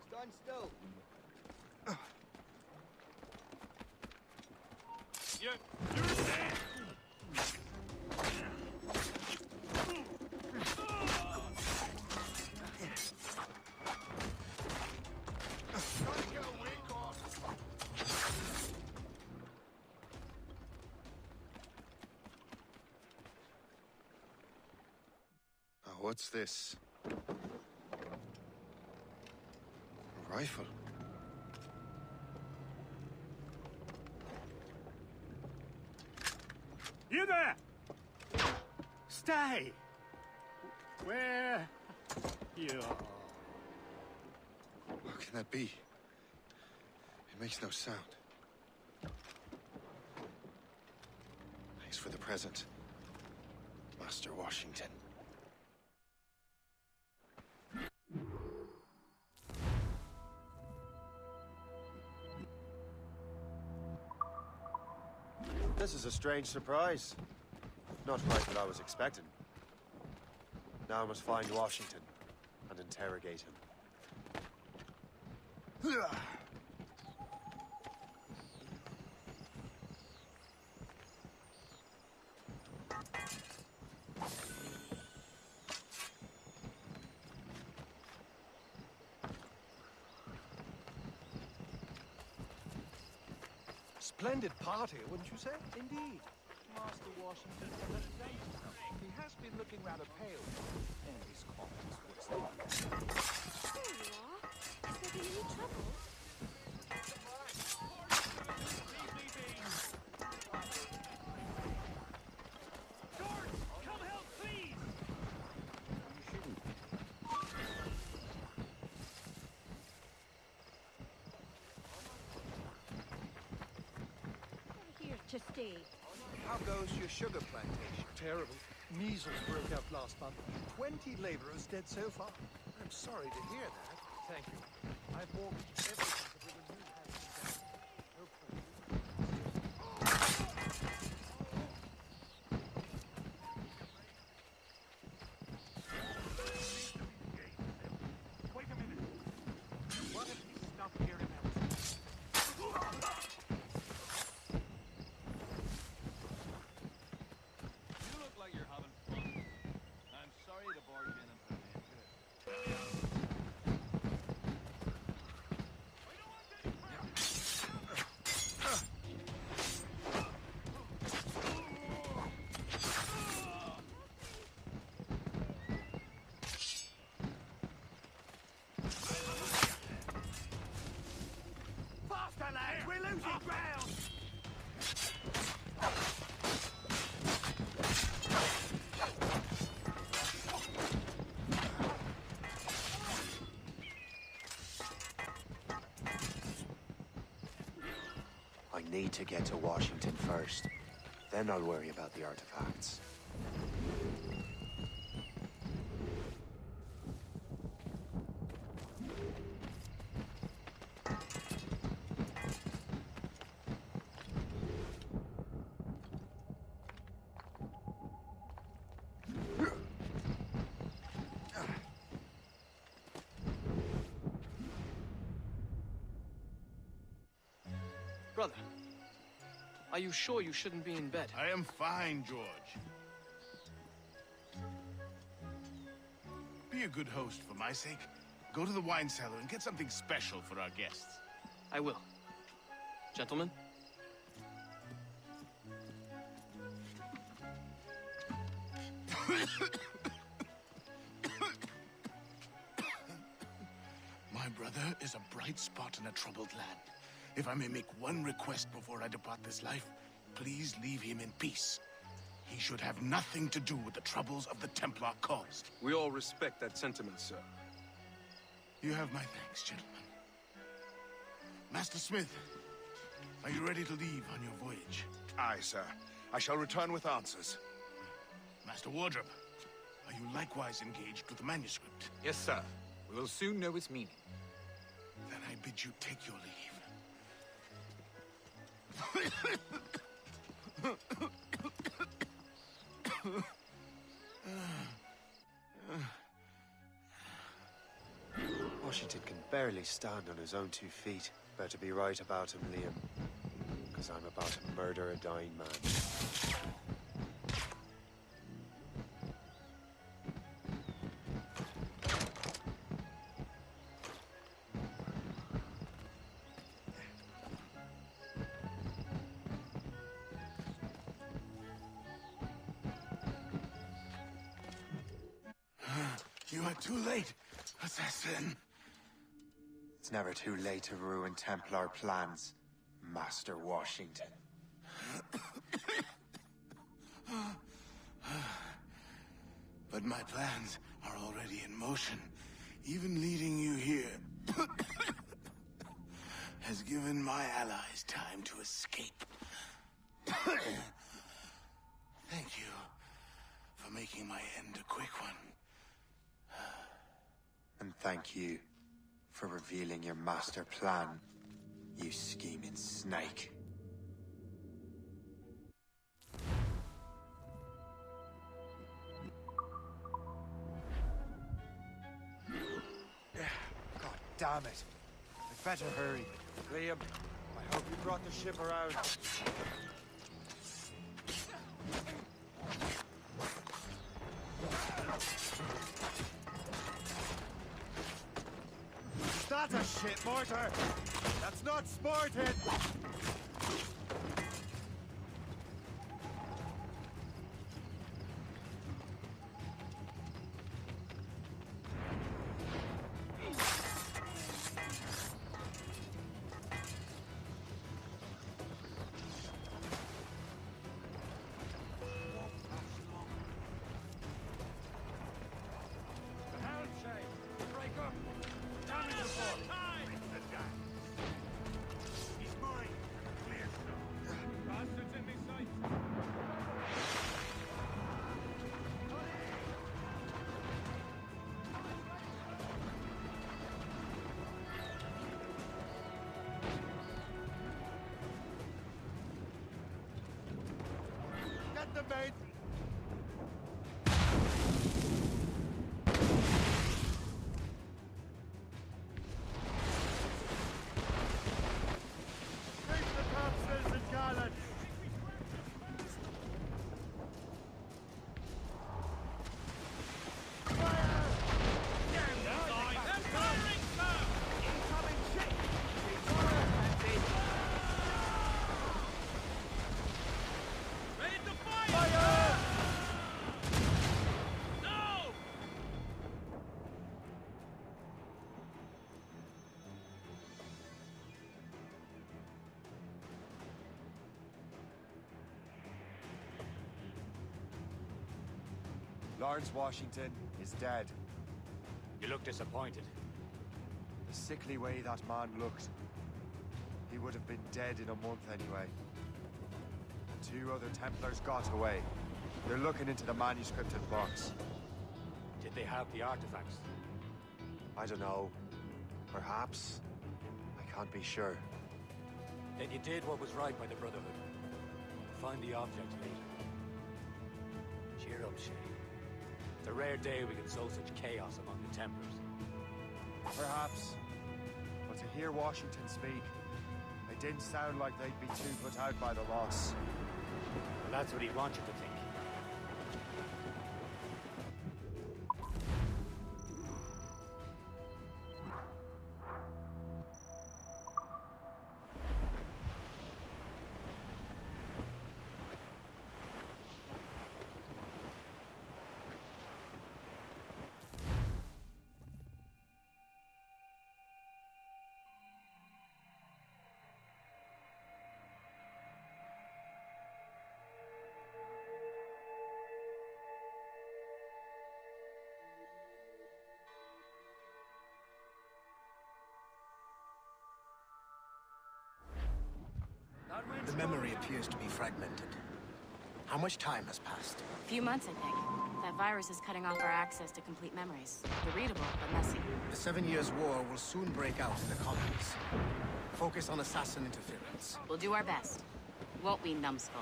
Stand still. You're dead! Oh, what's this? A rifle. You there! Stay! Where you are? How can that be? It makes no sound. Thanks for the present, Master Washington. This is a strange surprise. Not quite what I was expecting. Now I must find Washington and interrogate him. Splendid party, wouldn't you say? Indeed. Master Washington has done himself. He has been looking rather pale, and his comments would say. There you are. Has there been any trouble? Guards, come help, please! Here to stay. How goes your sugar plantation? Terrible. Measles broke out last month. 20 laborers dead so far. I'm sorry to hear that. Thank you. I've mortgaged everything to bring a new house down. No problem. Wait a minute. What if we stop here in Arizona? You look like you're having fun. I'm sorry to barge in and put an end to it. Faster, lads! We're losing ground! I need to get to Washington first. Then I'll worry about the artifacts. Brother, are you sure you shouldn't be in bed? I am fine, George. Be a good host for my sake. Go to the wine cellar and get something special for our guests. I will. Gentlemen? My brother is a bright spot in a troubled land. If I may make one request before I depart this life, please leave him in peace. He should have nothing to do with the troubles of the Templar cause. We all respect that sentiment, sir. You have my thanks, gentlemen. Master Smith, are you ready to leave on your voyage? Aye, sir. I shall return with answers. Master Wardrop, are you likewise engaged with the manuscript? Yes, sir. We will soon know its meaning. Then I bid you take your leave. Washington can barely stand on his own 2 feet. Better be right about him, Liam. Because I'm about to murder a dying man. You are too late, assassin. It's never too late to ruin Templar plans, Master Washington. But my plans are already in motion. Even leading you here has given my allies time to escape. Thank you for making my end a quick one. And thank you for revealing your master plan, you scheming snake. God damn it. I'd better hurry. Liam, I hope you brought the ship around. Is that a shit mortar? That's not sported! Get the bait! Take the topsails and gallants! Lawrence Washington is dead. You look disappointed. The sickly way that man looked. He would have been dead in a month anyway. The 2 other Templars got away. They're looking into the manuscripted box. Did they have the artifacts? I don't know. Perhaps. I can't be sure. Then you did what was right by the Brotherhood. Find the object later. Cheer up, Shay. It's a rare day we can sow such chaos among the Templars. Perhaps. But to hear Washington speak, I didn't sound like they'd be too put out by the loss. Well, that's what he'd want you to think. The memory appears to be fragmented. How much time has passed? A few months, I think. That virus is cutting off our access to complete memories. They're readable, but messy. The 7 Years' War will soon break out in the colonies. Focus on assassin interference. We'll do our best. Won't we, numbskull?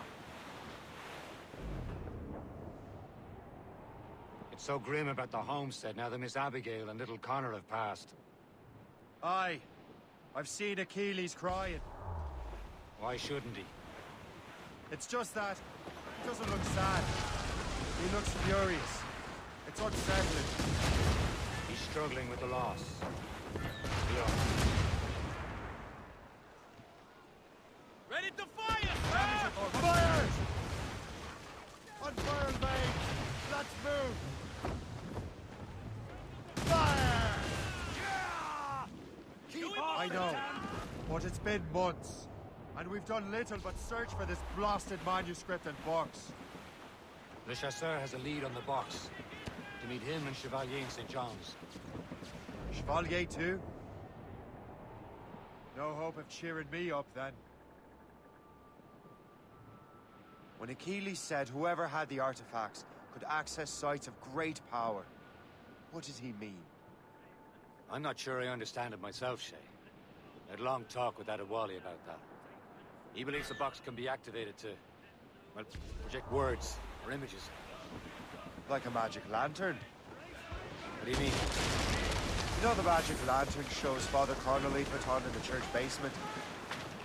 It's so grim about the homestead now that Miss Abigail and little Connor have passed. Aye. I've seen Achilles crying. Why shouldn't he? It's just that he doesn't look sad. He looks furious. It's unsettling. He's struggling with the loss. Yeah. Ready to fire, sir! Fire! Unfurl veins! Let's move! Fire! Keep I know, but it's been months. And we've done little but search for this blasted manuscript and box. Le Chasseur has a lead on the box. To meet him and Chevalier in St. John's. Chevalier too? No hope of cheering me up then. When Achilles said whoever had the artifacts could access sites of great power, what did he mean? I'm not sure I understand it myself, Shay. I had a long talk with Adewale about that. He believes the box can be activated to, well, project words or images. Like a magic lantern? What do you mean? You know the magic lantern shows Father Connolly put on in the church basement?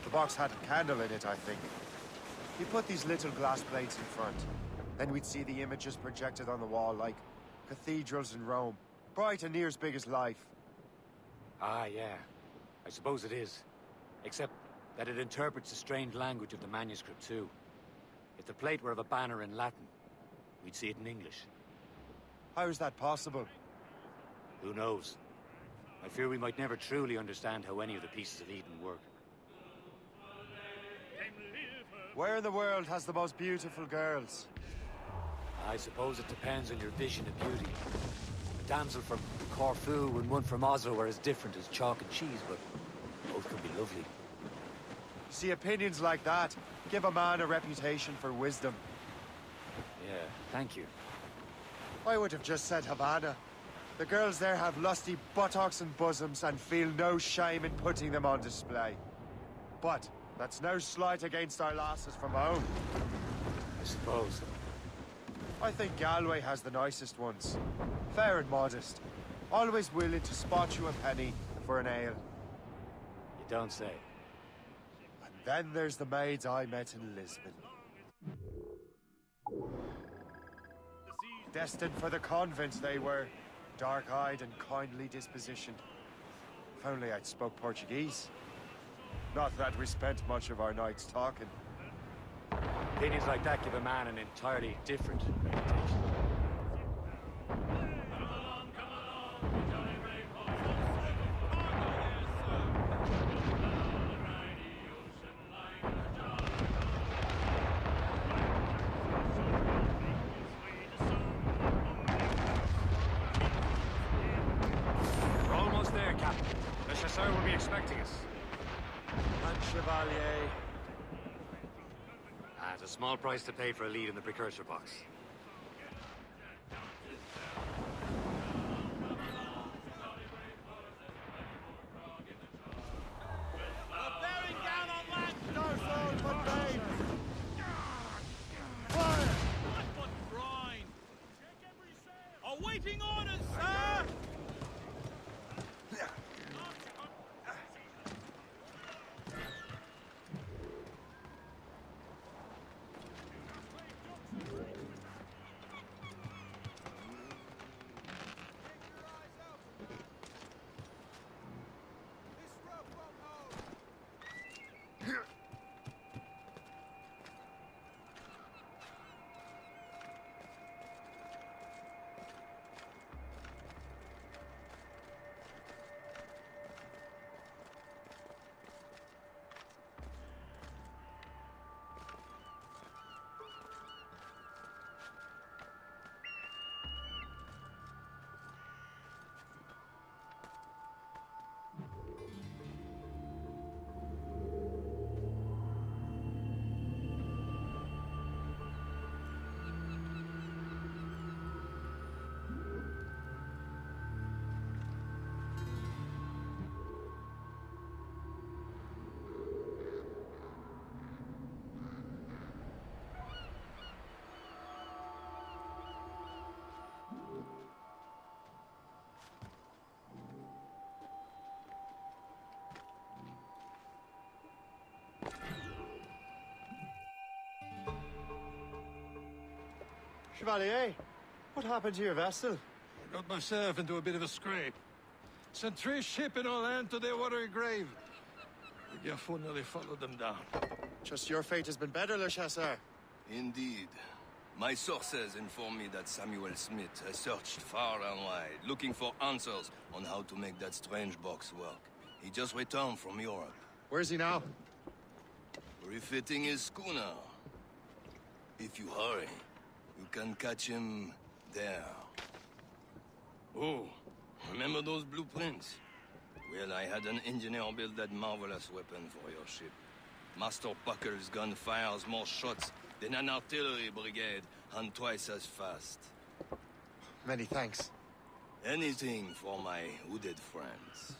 The box had a candle in it, I think. He put these little glass plates in front. Then we'd see the images projected on the wall like cathedrals in Rome. Bright and near as big as life. Ah, yeah. I suppose it is. Except that it interprets the strange language of the manuscript, too. If the plate were of a banner in Latin, we'd see it in English. How is that possible? Who knows? I fear we might never truly understand how any of the pieces of Eden work. Where in the world has the most beautiful girls? I suppose it depends on your vision of beauty. A damsel from Corfu and one from Oslo are as different as chalk and cheese, but both could be lovely. See, opinions like that give a man a reputation for wisdom. Yeah, thank you. I would have just said Havana. The girls there have lusty buttocks and bosoms and feel no shame in putting them on display. But that's no slight against our lasses from home. I suppose. I think Galway has the nicest ones. Fair and modest. Always willing to spot you a penny for an ale. You don't say. And then there's the maids I met in Lisbon. Destined for the convent they were. Dark-eyed and kindly dispositioned. If only I'd spoke Portuguese. Not that we spent much of our nights talking. Opinions like that give a man an entirely different reputation. We're almost there, Captain. The Chasseur will be expecting us. And Chevalier. It's a small price to pay for a lead in the precursor box. Bearing down on land! No soul but pain! Fire! What but brine? Awaiting orders, sir! Chevalier, what happened to your vessel? I got myself into a bit of a scrape. Sent 3 ships in all hand to their watery grave. The Garfou nearly followed them down. Just your fate has been better, Le Chasseur. Indeed. My sources inform me that Samuel Smith has searched far and wide, looking for answers on how to make that strange box work. He just returned from Europe. Where is he now? Refitting his schooner. If you hurry, you can catch him there. Oh, remember those blueprints? Well, I had an engineer build that marvelous weapon for your ship. Master Buckle's gun fires more shots than an artillery brigade, and twice as fast. Many thanks. Anything for my hooded friends.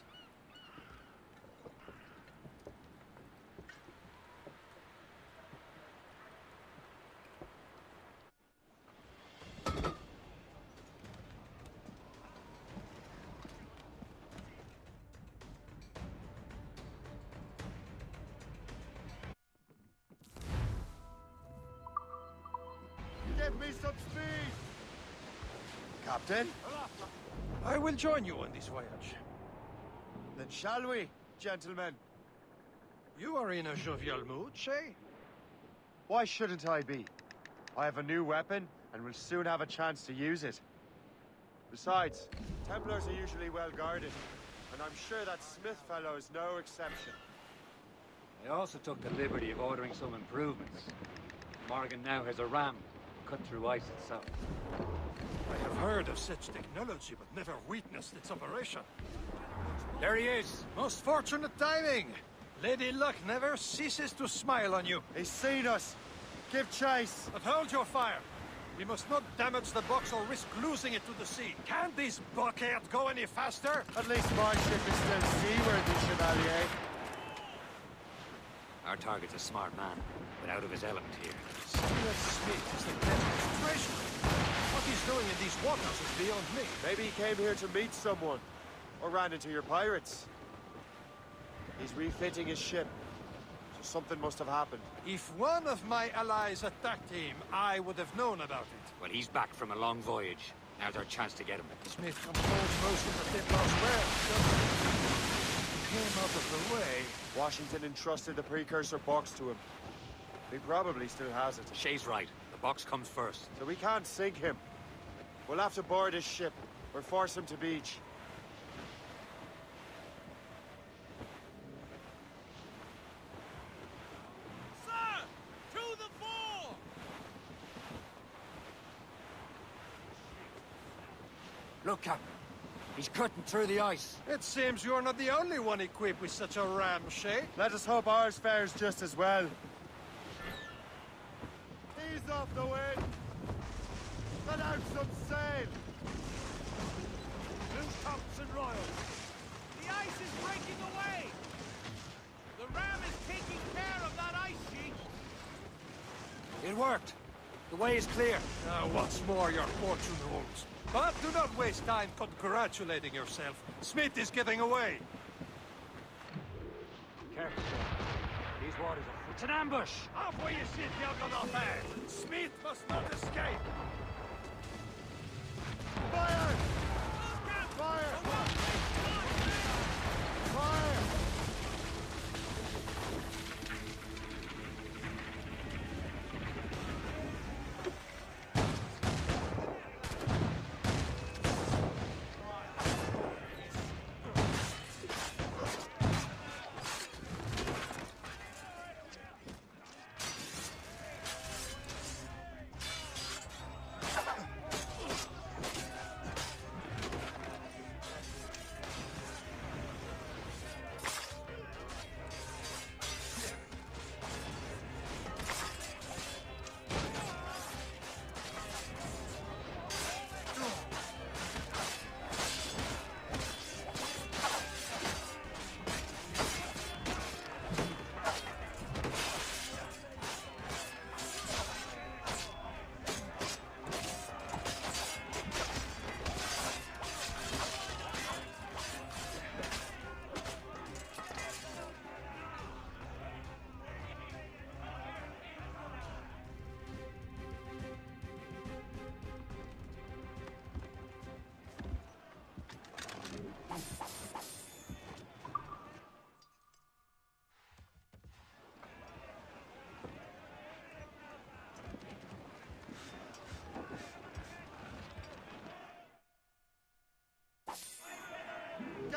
Give me some speed! Captain? I will join you on this voyage. Then shall we, gentlemen? You are in a jovial mood, Shay? Why shouldn't I be? I have a new weapon, and will soon have a chance to use it. Besides, Templars are usually well guarded, and I'm sure that Smith fellow is no exception. I also took the liberty of ordering some improvements. Morgan now has a ram cut through ice itself. I have heard of such technology, but never witnessed its operation. There he is! Most fortunate timing! Lady Luck never ceases to smile on you. He's seen us! Give chase! But hold your fire! We must not damage the box or risk losing it to the sea. Can this bucket go any faster? At least my ship is still seaworthy, Chevalier. Our target's a smart man, but out of his element here. Samuel Smith is the demonstration. What he's doing in these waters is beyond me. Maybe he came here to meet someone, or ran into your pirates. He's refitting his ship, so something must have happened. If one of my allies attacked him, I would have known about it. Well, he's back from a long voyage. Now's our chance to get him. Smith controls most of the Templars well, doesn't he? He came out of the way. Washington entrusted the precursor box to him. He probably still has it. Shay's right. The box comes first. So we can't sink him. We'll have to board his ship, or force him to beach. Sir! To the fore! Look, Captain. He's cutting through the ice. It seems you're not the only one equipped with such a ram, Shay. Let us hope ours fares just as well. Ease off the wind! Let out some sail! Blue tops and royals. The ice is breaking away! The ram is taking care of that ice sheet! It worked. The way is clear. Now, once more, your fortune rules. But do not waste time congratulating yourself. Smith is getting away. Careful, sir. These waters are... It's an ambush! Off where you sit, young on our man. Smith must not escape. Fire! Fire! Fire!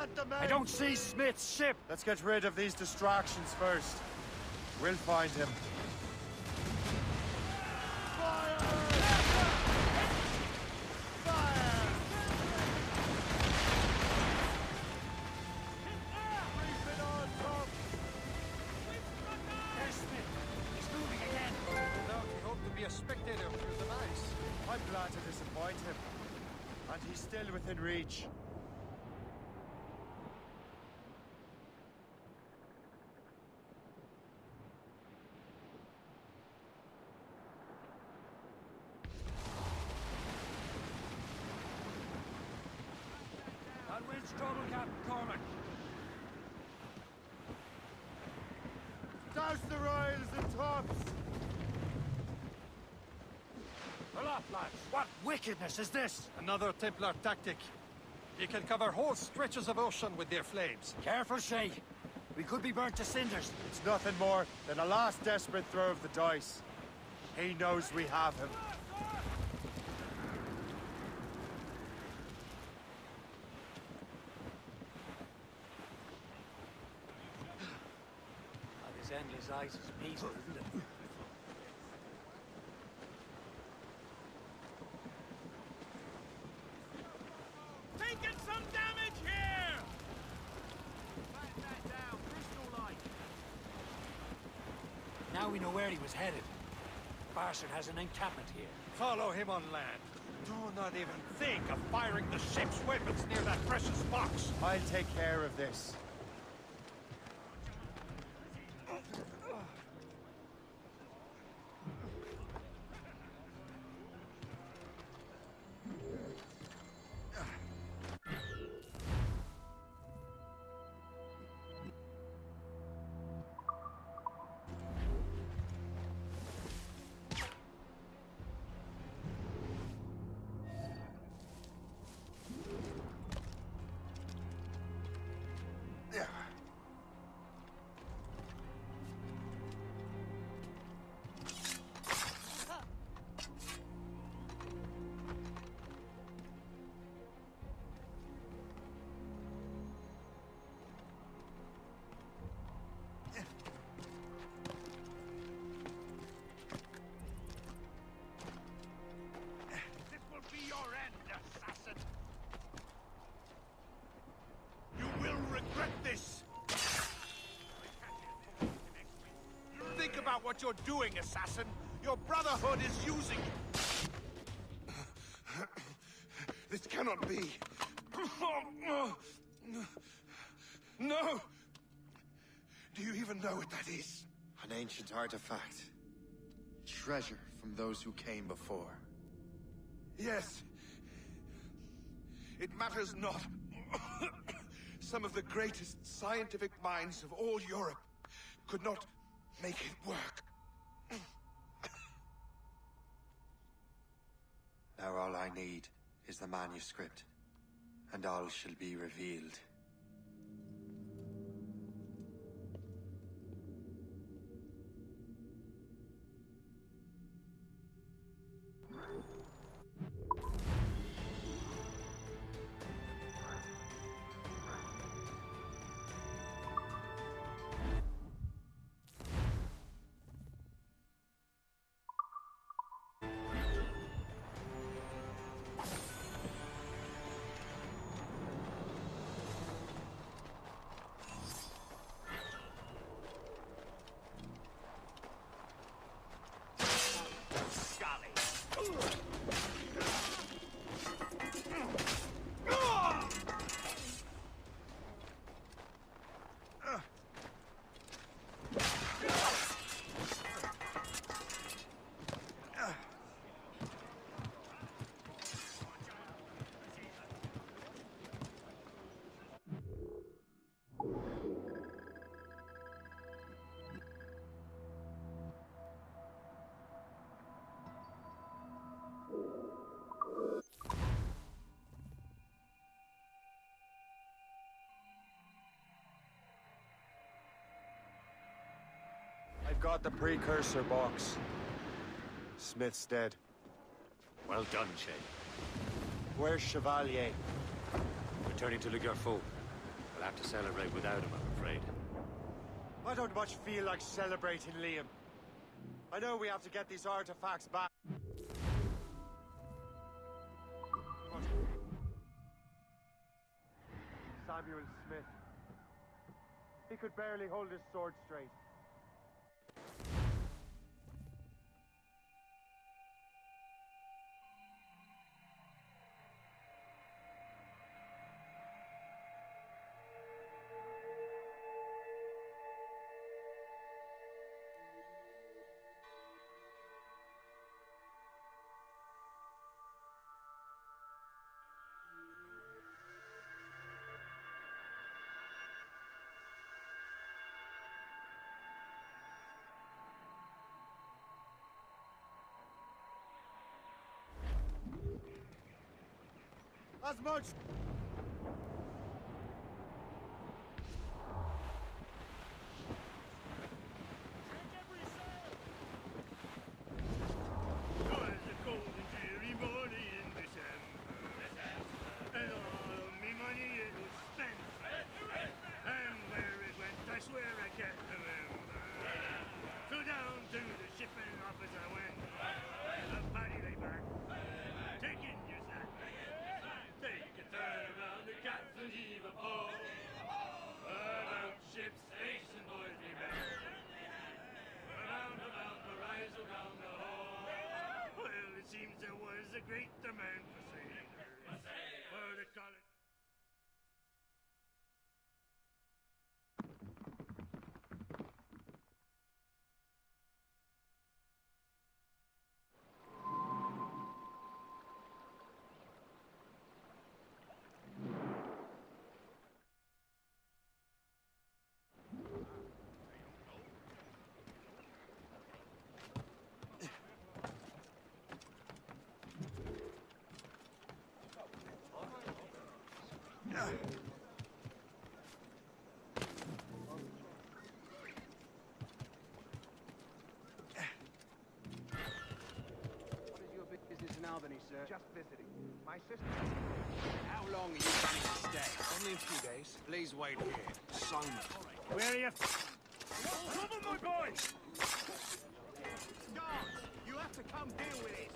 get the men! I don't see Smith's ship! Let's get rid of these distractions first. We'll find him. I'm glad to disappoint him. And he's still within reach. That wind's trouble, Captain Cormac. Douse the royals and tops! Aloft, lads! What wickedness is this? Another Templar tactic. They can cover whole stretches of ocean with their flames. Careful, Shay. We could be burnt to cinders. It's nothing more than a last desperate throw of the dice. He knows we have him. This endless ice is peaceful, isn't it? Taking some damage here! Back that down, crystal light. Now we know where he was headed. Bastard has an encampment here. Follow him on land. Do not even think of firing the ship's weapons near that precious box. I'll take care of this. Think about what you're doing, assassin. Your Brotherhood is using you. This cannot be. No! Do you even know what that is? An ancient artifact. Treasure from those who came before. Yes. It matters not. Some of the greatest scientific minds of all Europe could not make it work. Now all I need is the manuscript, and all shall be revealed. I've got the precursor box. Smith's dead. Well done, Shay. Where's Chevalier? Returning to Le Garfaux. We'll have to celebrate without him, I'm afraid. I don't much feel like celebrating, Liam. I know we have to get these artifacts back. Samuel Smith. He could barely hold his sword straight. As much. Sir. Just visiting. My sister... How long are you planning to stay? Only a few days. Please wait here. Simon. Where are you? Cover my boy! Guards, you have to come deal with this.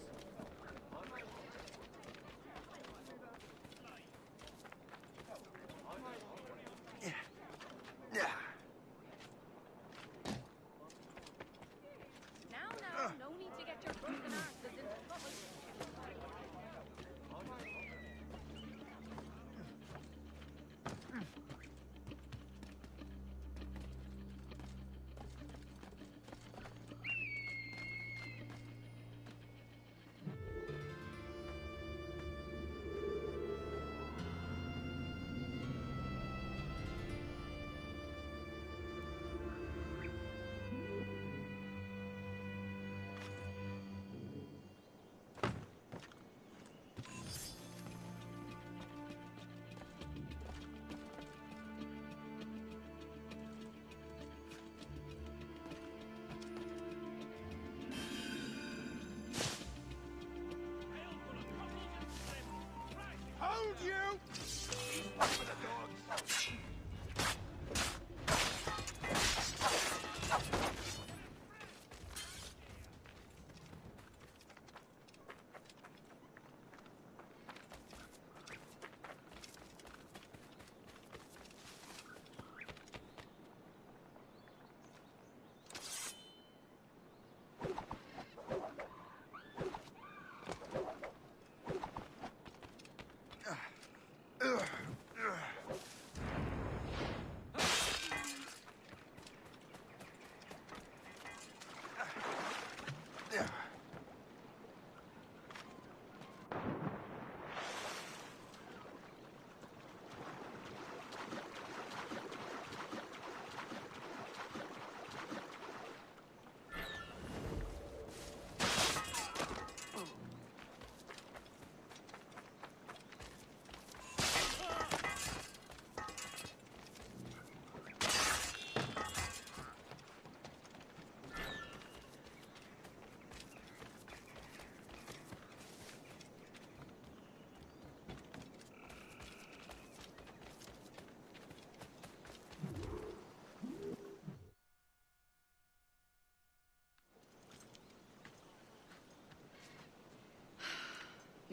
Now, no need to get your broken asses into trouble.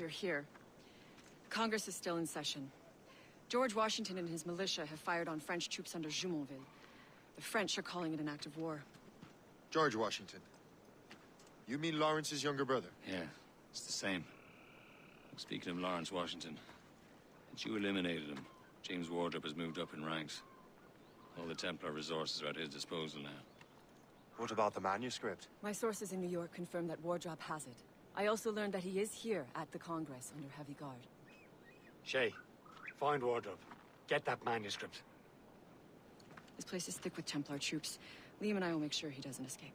You're here. Congress is still in session. George Washington and his militia have fired on French troops under Jumonville. The French are calling it an act of war. George Washington. You mean Lawrence's younger brother? Yeah, it's the same. Speaking of Lawrence Washington, since you eliminated him, James Wardrop has moved up in ranks. All the Templar resources are at his disposal now. What about the manuscript? My sources in New York confirm that Wardrop has it. I also learned that he is here at the Congress under heavy guard. Shay, find Wardrop. Get that manuscript. This place is thick with Templar troops. Liam and I will make sure he doesn't escape.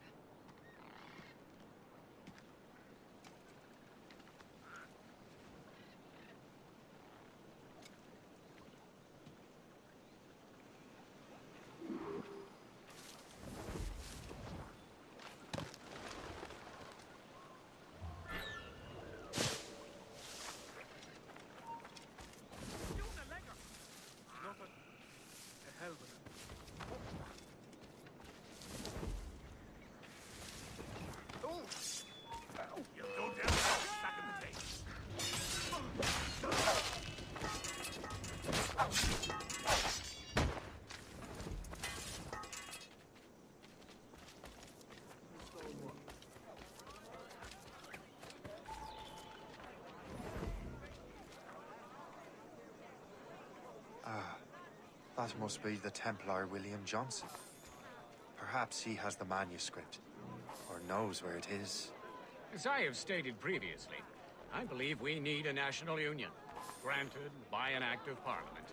That must be the Templar William Johnson. Perhaps he has the manuscript, or knows where it is. As I have stated previously, I believe we need a national union, granted by an act of parliament,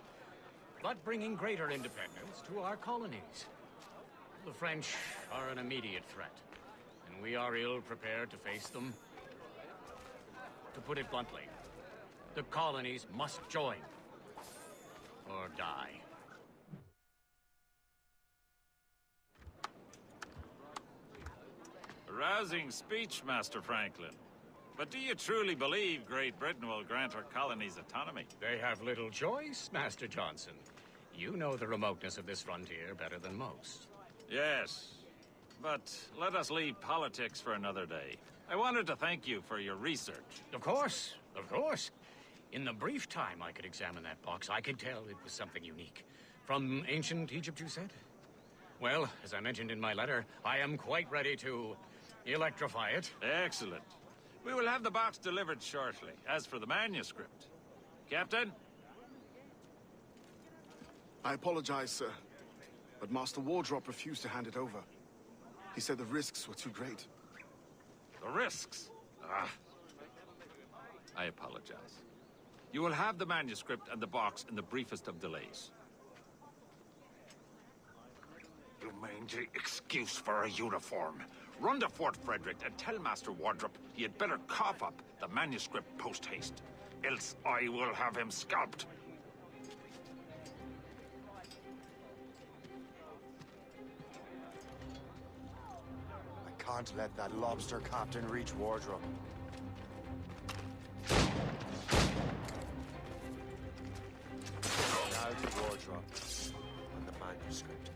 but bringing greater independence to our colonies. The French are an immediate threat, and we are ill prepared to face them. To put it bluntly, the colonies must join, or die. Rousing speech, Master Franklin. But do you truly believe Great Britain will grant our colonies autonomy? They have little choice, Master Johnson. You know the remoteness of this frontier better than most. Yes, but let us leave politics for another day. I wanted to thank you for your research. Of course, of course. In the brief time I could examine that box, I could tell it was something unique. From ancient Egypt, you said? Well, as I mentioned in my letter, I am quite ready to electrify it. Excellent. We will have the box delivered shortly. As for the manuscript... Captain? I apologize, sir, but Master Wardrop refused to hand it over. He said the risks were too great. The risks? Ah. I apologize. You will have the manuscript and the box in the briefest of delays. You mangy excuse for a uniform. Run to Fort Frederick and tell Master Wardrop he had better cough up the manuscript post-haste. Else I will have him scalped. I can't let that lobster captain reach Wardrop. Now to Wardrop and the manuscript.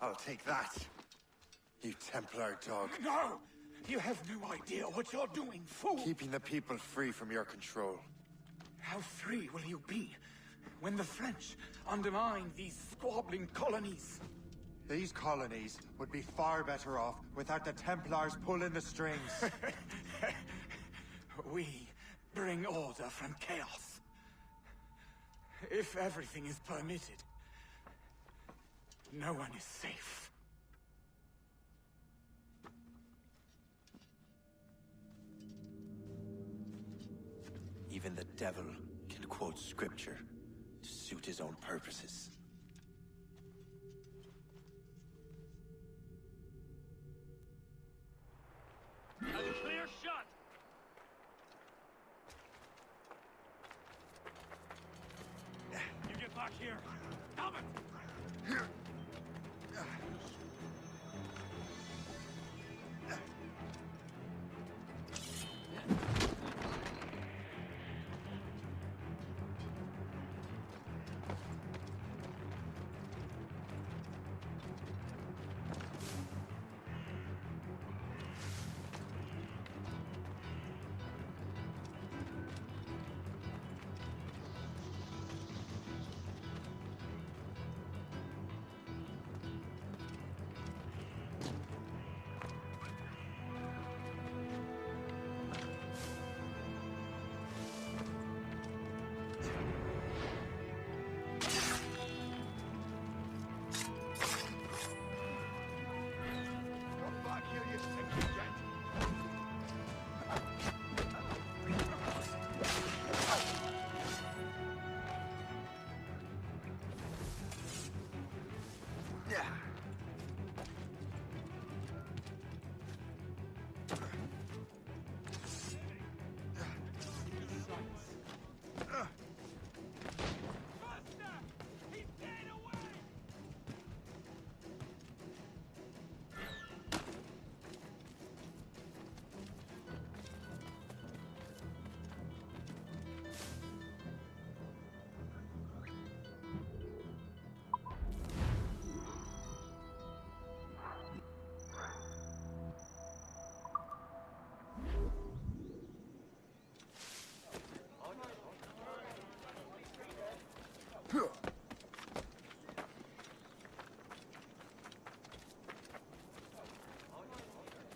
I'll take that. You Templar dog. No! You have no idea what you're doing, fool! Keeping the people free from your control. How free will you be when the French undermine these squabbling colonies? These colonies would be far better off without the Templars pulling the strings. We bring order from chaos. If everything is permitted, no one is safe. Even the devil can quote scripture to suit his own purposes. That's a clear shot! You get back here! Stop it! Here!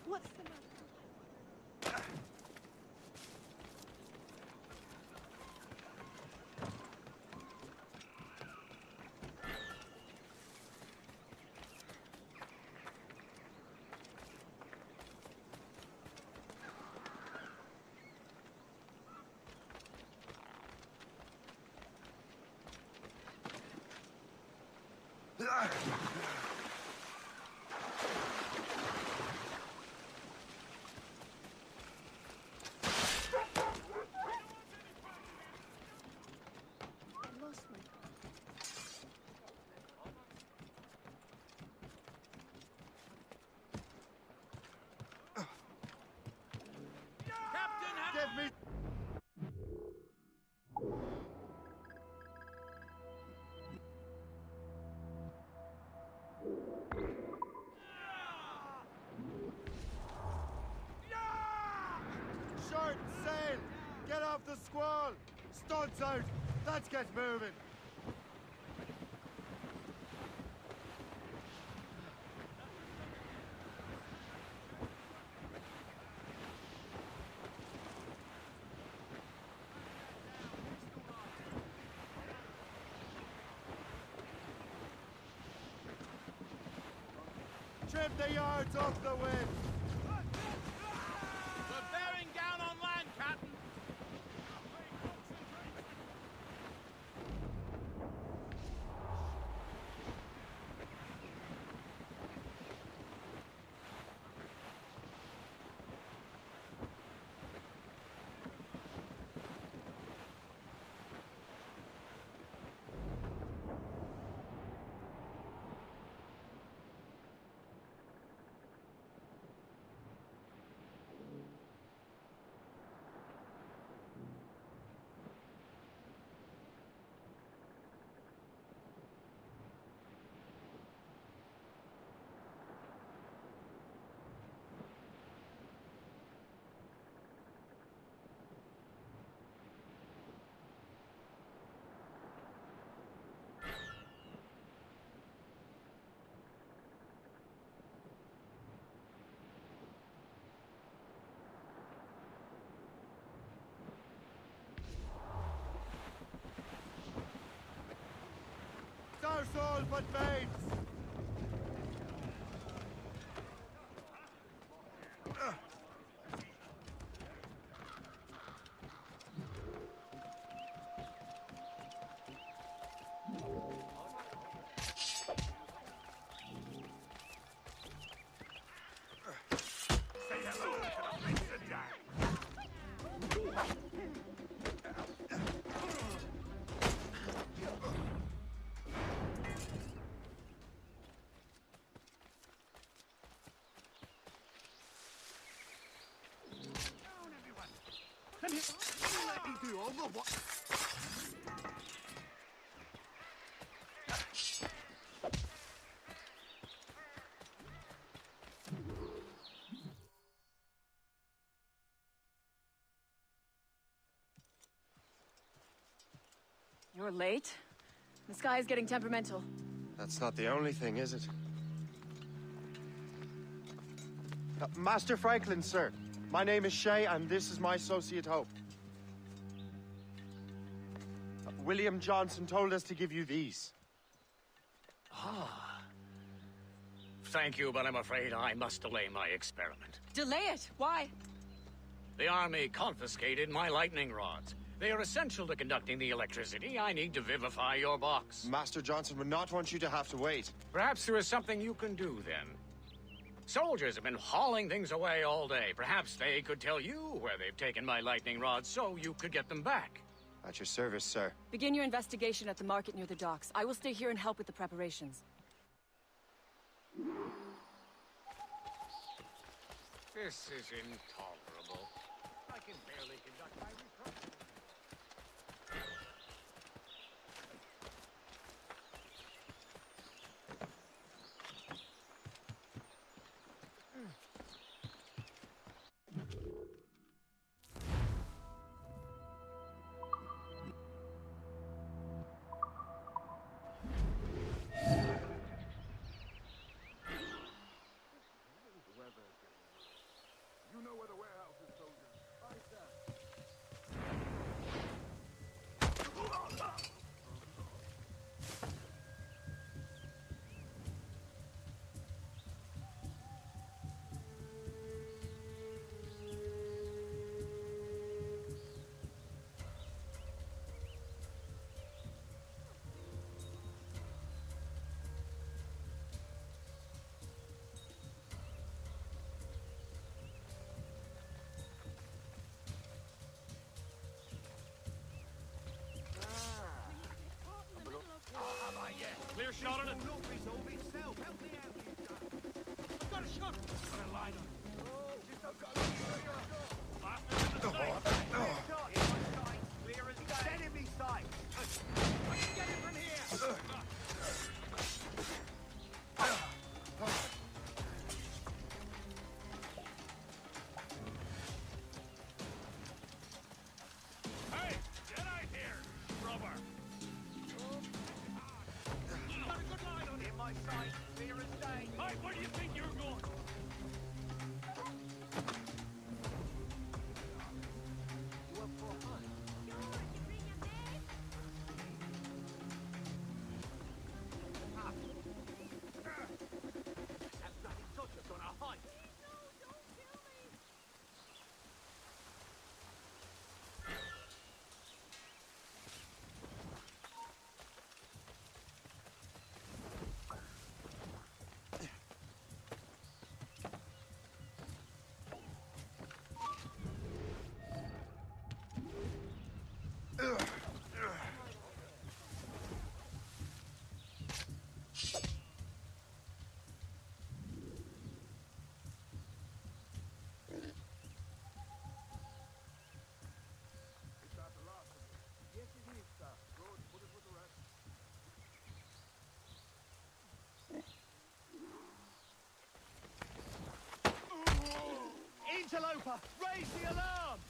What's the matter? I lost my... Captain, Give me... Short sail! Get off the squall! Studs out! Let's get moving! Trim the yards off the wind! we're bearing down on land, Captain! all but veins! You're late. The sky is getting temperamental. That's not the only thing, is it? Master Franklin, sir. My name is Shay, and this is my associate Hope. William Johnson told us to give you these. Ah. Thank you, but I'm afraid I must delay my experiment. Delay it? Why? The army confiscated my lightning rods. They are essential to conducting the electricity I need to vivify your box. Master Johnson would not want you to have to wait. Perhaps there is something you can do, then. Soldiers have been hauling things away all day. Perhaps they could tell you where they've taken my lightning rods so you could get them back. At your service, sir. Begin your investigation at the market near the docks. I will stay here and help with the preparations. This is intolerable. I can barely conduct my reproach. You know where the warehouse is, soldier. Aye, sir. Clear shot on it. Resolve itself. Help me out here, John. I've got a shot. Got a line on it. Clear as day. Enemy sight. I can get it from here. Hey, get out here, rubber. Got a good line on it. In my sight. Clear as day. Hey, where do you think you're going? You up for a hunt? Have nothing touch us on our hunt. Yes, it is, sir. Good. Put it with the rest. Interloper! Raise the alarm!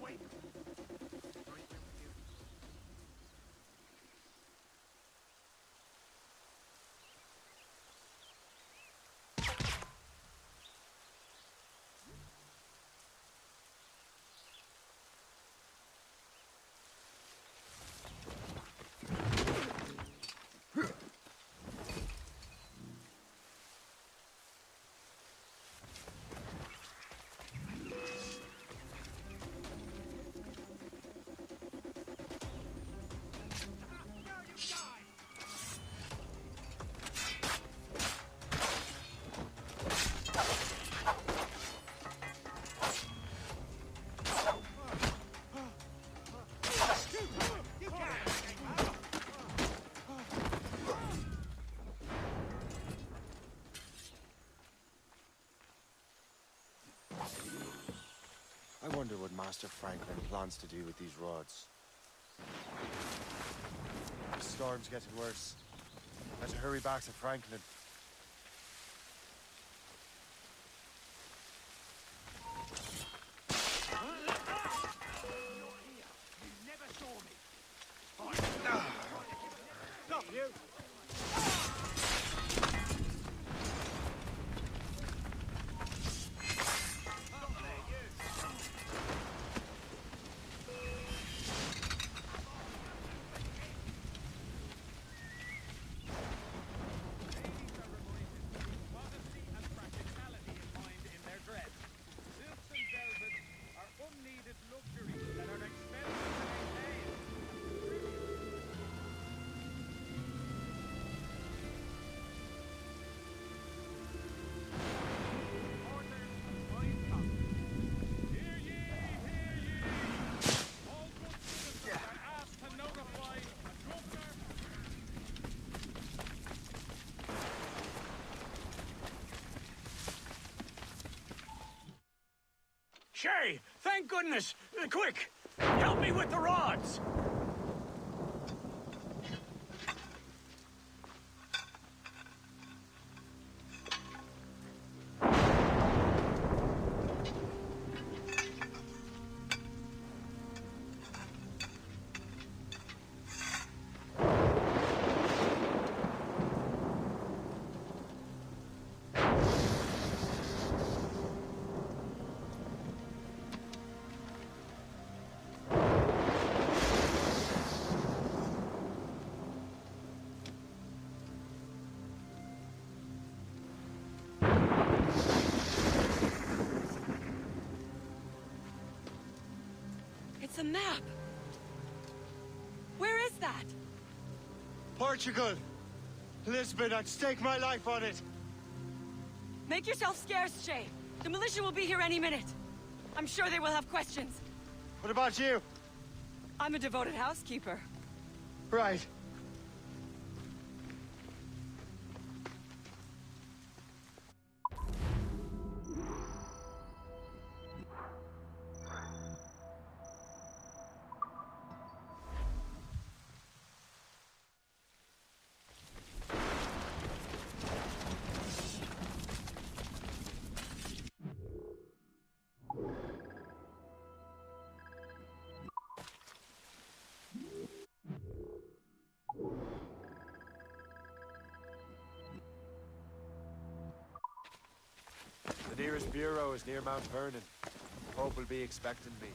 Wait! wonder what Master Franklin plans to do with these rods. The storm's getting worse. Better hurry back to Franklin. Stop, you! Shay, thank goodness! Quick! Help me with the rods! It's a map! Where is that? Portugal! Lisbon, I'd stake my life on it! Make yourself scarce, Shay. The militia will be here any minute. I'm sure they will have questions. What about you? I'm a devoted housekeeper. Right. The nearest bureau is near Mount Vernon. Pope will be expecting me.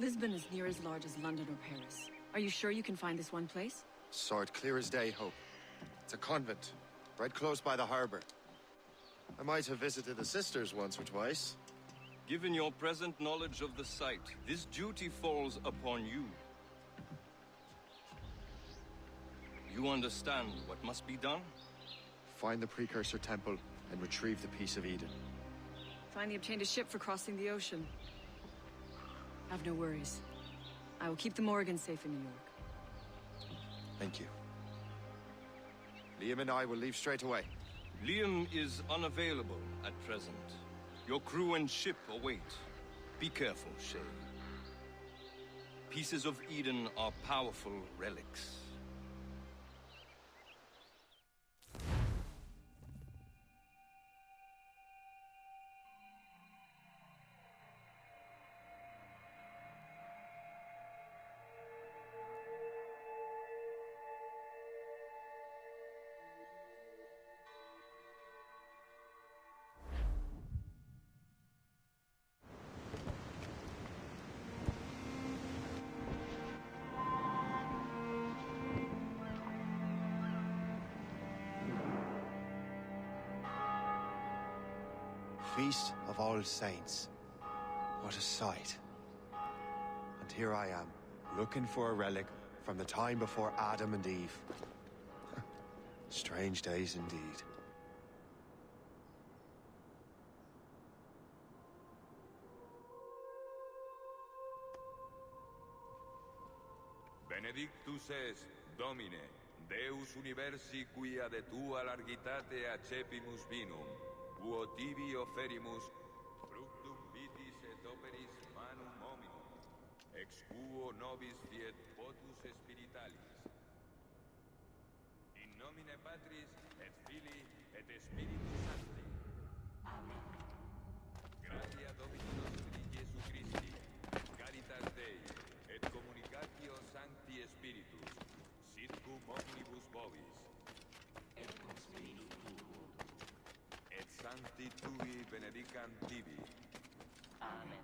Lisbon is near as large as London or Paris. Are you sure you can find this one place? Saw it clear as day, Hope. It's a convent, right close by the harbor. I might have visited the sisters once or twice. Given your present knowledge of the site, this duty falls upon you. You understand what must be done? Find the Precursor Temple and retrieve the Piece of Eden. Finally obtained a ship for crossing the ocean. Have no worries. I will keep the Morgans safe in New York. Thank you. Liam and I will leave straight away. Liam is unavailable at present. Your crew and ship await. Be careful, Shay. Pieces of Eden are powerful relics. Feast of All Saints. What a sight. And here I am, looking for a relic from the time before Adam and Eve. Strange days indeed. Benedictus est, Domine, Deus universi quia de tua largitate accepimus vinum, uo tibi oferimus fructum vitis et operis manum hominum, ex quo nobis fiet potus spiritualis. In nomine Patris et Filii et Spiritus Sancti. Amen. Gratia Domini nostri Iesu Christi, caritas Dei, et communicatio Sancti Spiritus, sit cum omnibus vobis. Et cum spiritu tuo. Et sancti tui benedicant tibi. Amen.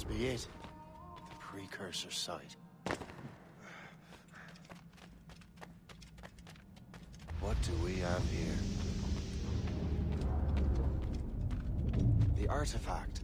must be it. The precursor site. What do we have here? The artifact.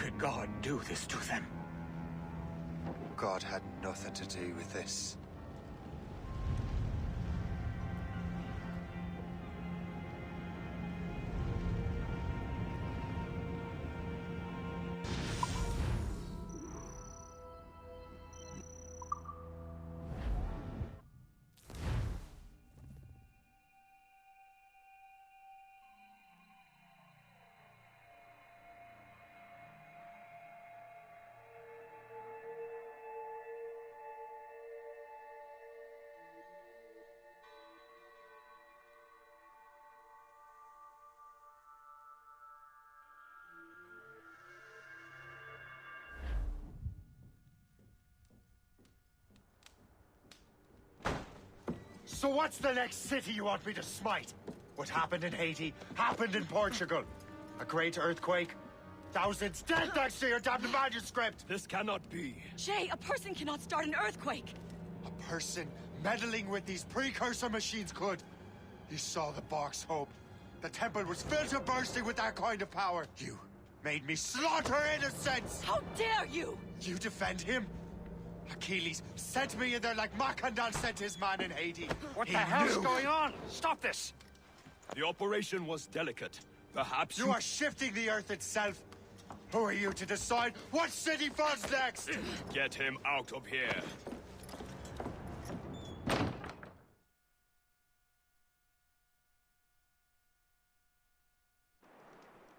Could God do this to them? God had nothing to do with this. So what's the next city you want me to smite? What happened in Haiti happened in Portugal. A great earthquake. Thousands dead thanks to your damned manuscript! This cannot be. Shay, a person cannot start an earthquake! A person meddling with these precursor machines could. You saw the box, Hope. The temple was filled to bursting with that kind of power. You made me slaughter innocents! How dare you! You defend him? Achilles sent me in there like Macandal sent his man in Haiti. What the hell's going on? Stop this! The operation was delicate. Perhaps you are shifting the earth itself. Who are you to decide what city falls next? Get him out of here.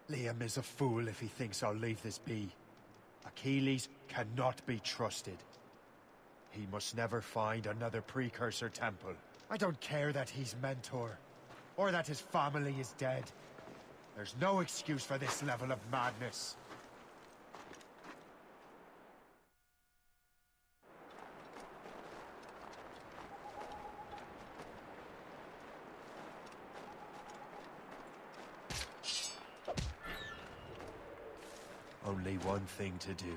Liam is a fool if he thinks I'll leave this be. Achilles cannot be trusted. He must never find another precursor temple. I don't care that he's mentor, or that his family is dead. There's no excuse for this level of madness. Only one thing to do.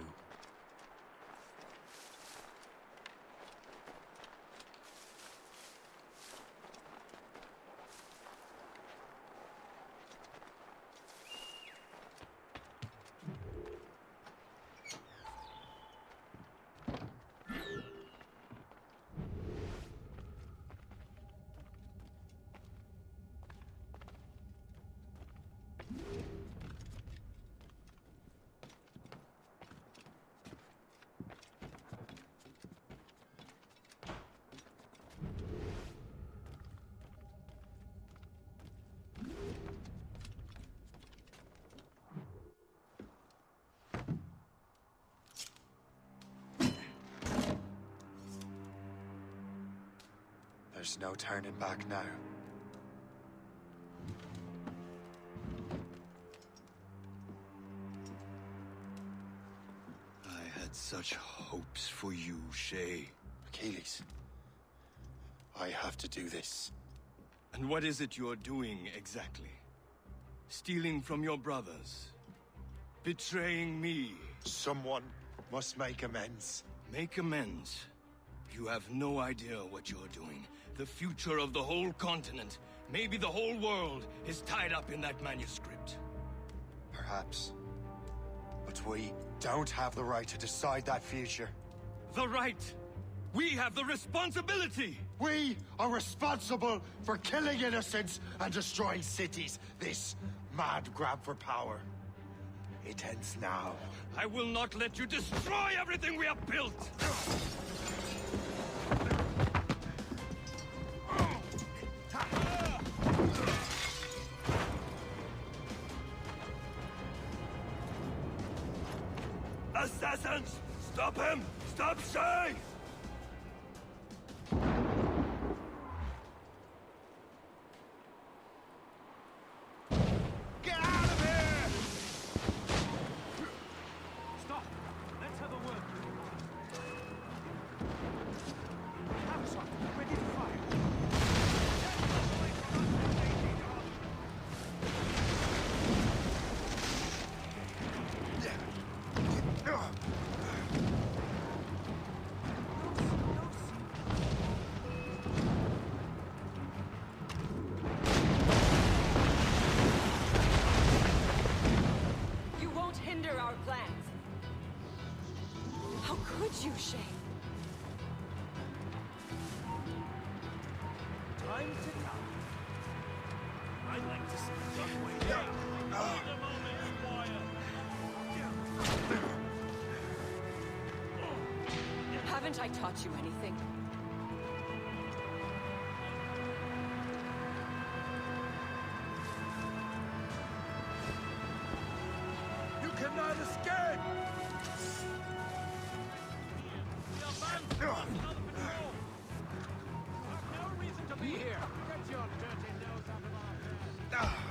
There's no turning back now. I had such hopes for you, Shay. Achilles, I have to do this. And what is it you're doing exactly? Stealing from your brothers? Betraying me? Someone must make amends. Make amends? You have no idea what you're doing. The future of the whole continent, maybe the whole world, is tied up in that manuscript. Perhaps. But we don't have the right to decide that future. The right! We have the responsibility! We are responsible for killing innocents and destroying cities. This mad grab for power. It ends now. I will not let you destroy everything we have built! Assassins! Stop him! Stop Shay! Get out of here! Stop! Let's have a word. Amazon, ready to fire. You won't hinder our plans. How could you, Shay? Time to come. I'd like to see the runway down. Need a moment, Squire. Haven't I taught you anything? You cannot escape! No reason to be here. Get your dirty nose out of our hair.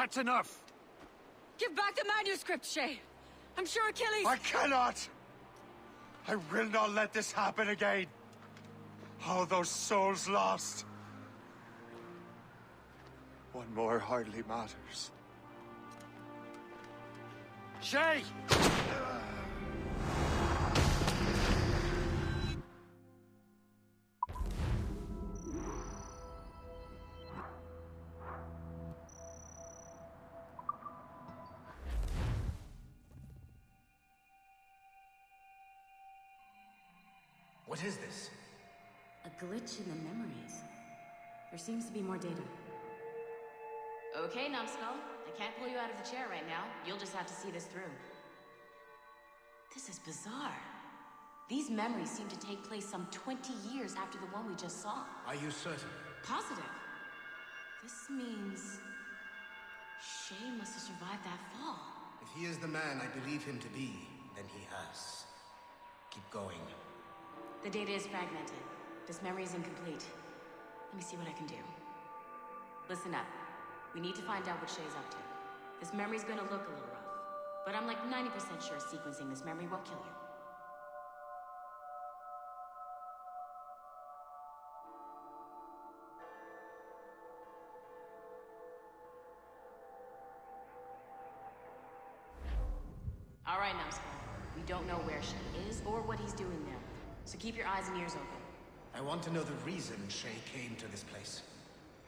That's enough! Give back the manuscript, Shay! I'm sure Achilles... I cannot! I will not let this happen again! All those souls lost! One more hardly matters. Shay! What is this? A glitch in the memories. There seems to be more data. Okay, Numbskull. I can't pull you out of the chair right now. You'll just have to see this through. This is bizarre. These memories seem to take place some 20 years after the one we just saw. Are you certain? Positive. This means... Shay must have survived that fall. If he is the man I believe him to be, then he has. Keep going. The data is fragmented. This memory is incomplete. Let me see what I can do. Listen up. We need to find out what Shay's up to. This memory's gonna look a little rough, but I'm like 90% sure sequencing this memory won't kill you. All right, Numbskull. We don't know where Shay is or what he's doing there. So keep your eyes and ears open. I want to know the reason Shay came to this place.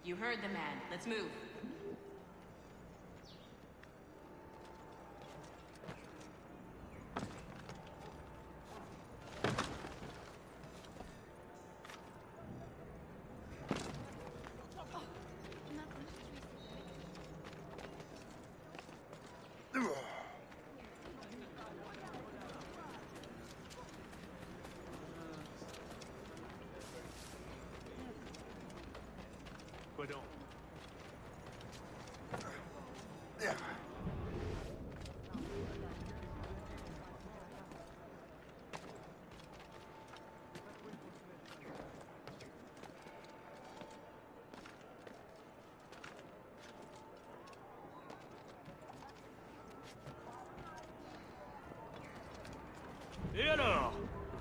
You heard the man. Let's move. Quoi donc? Et alors?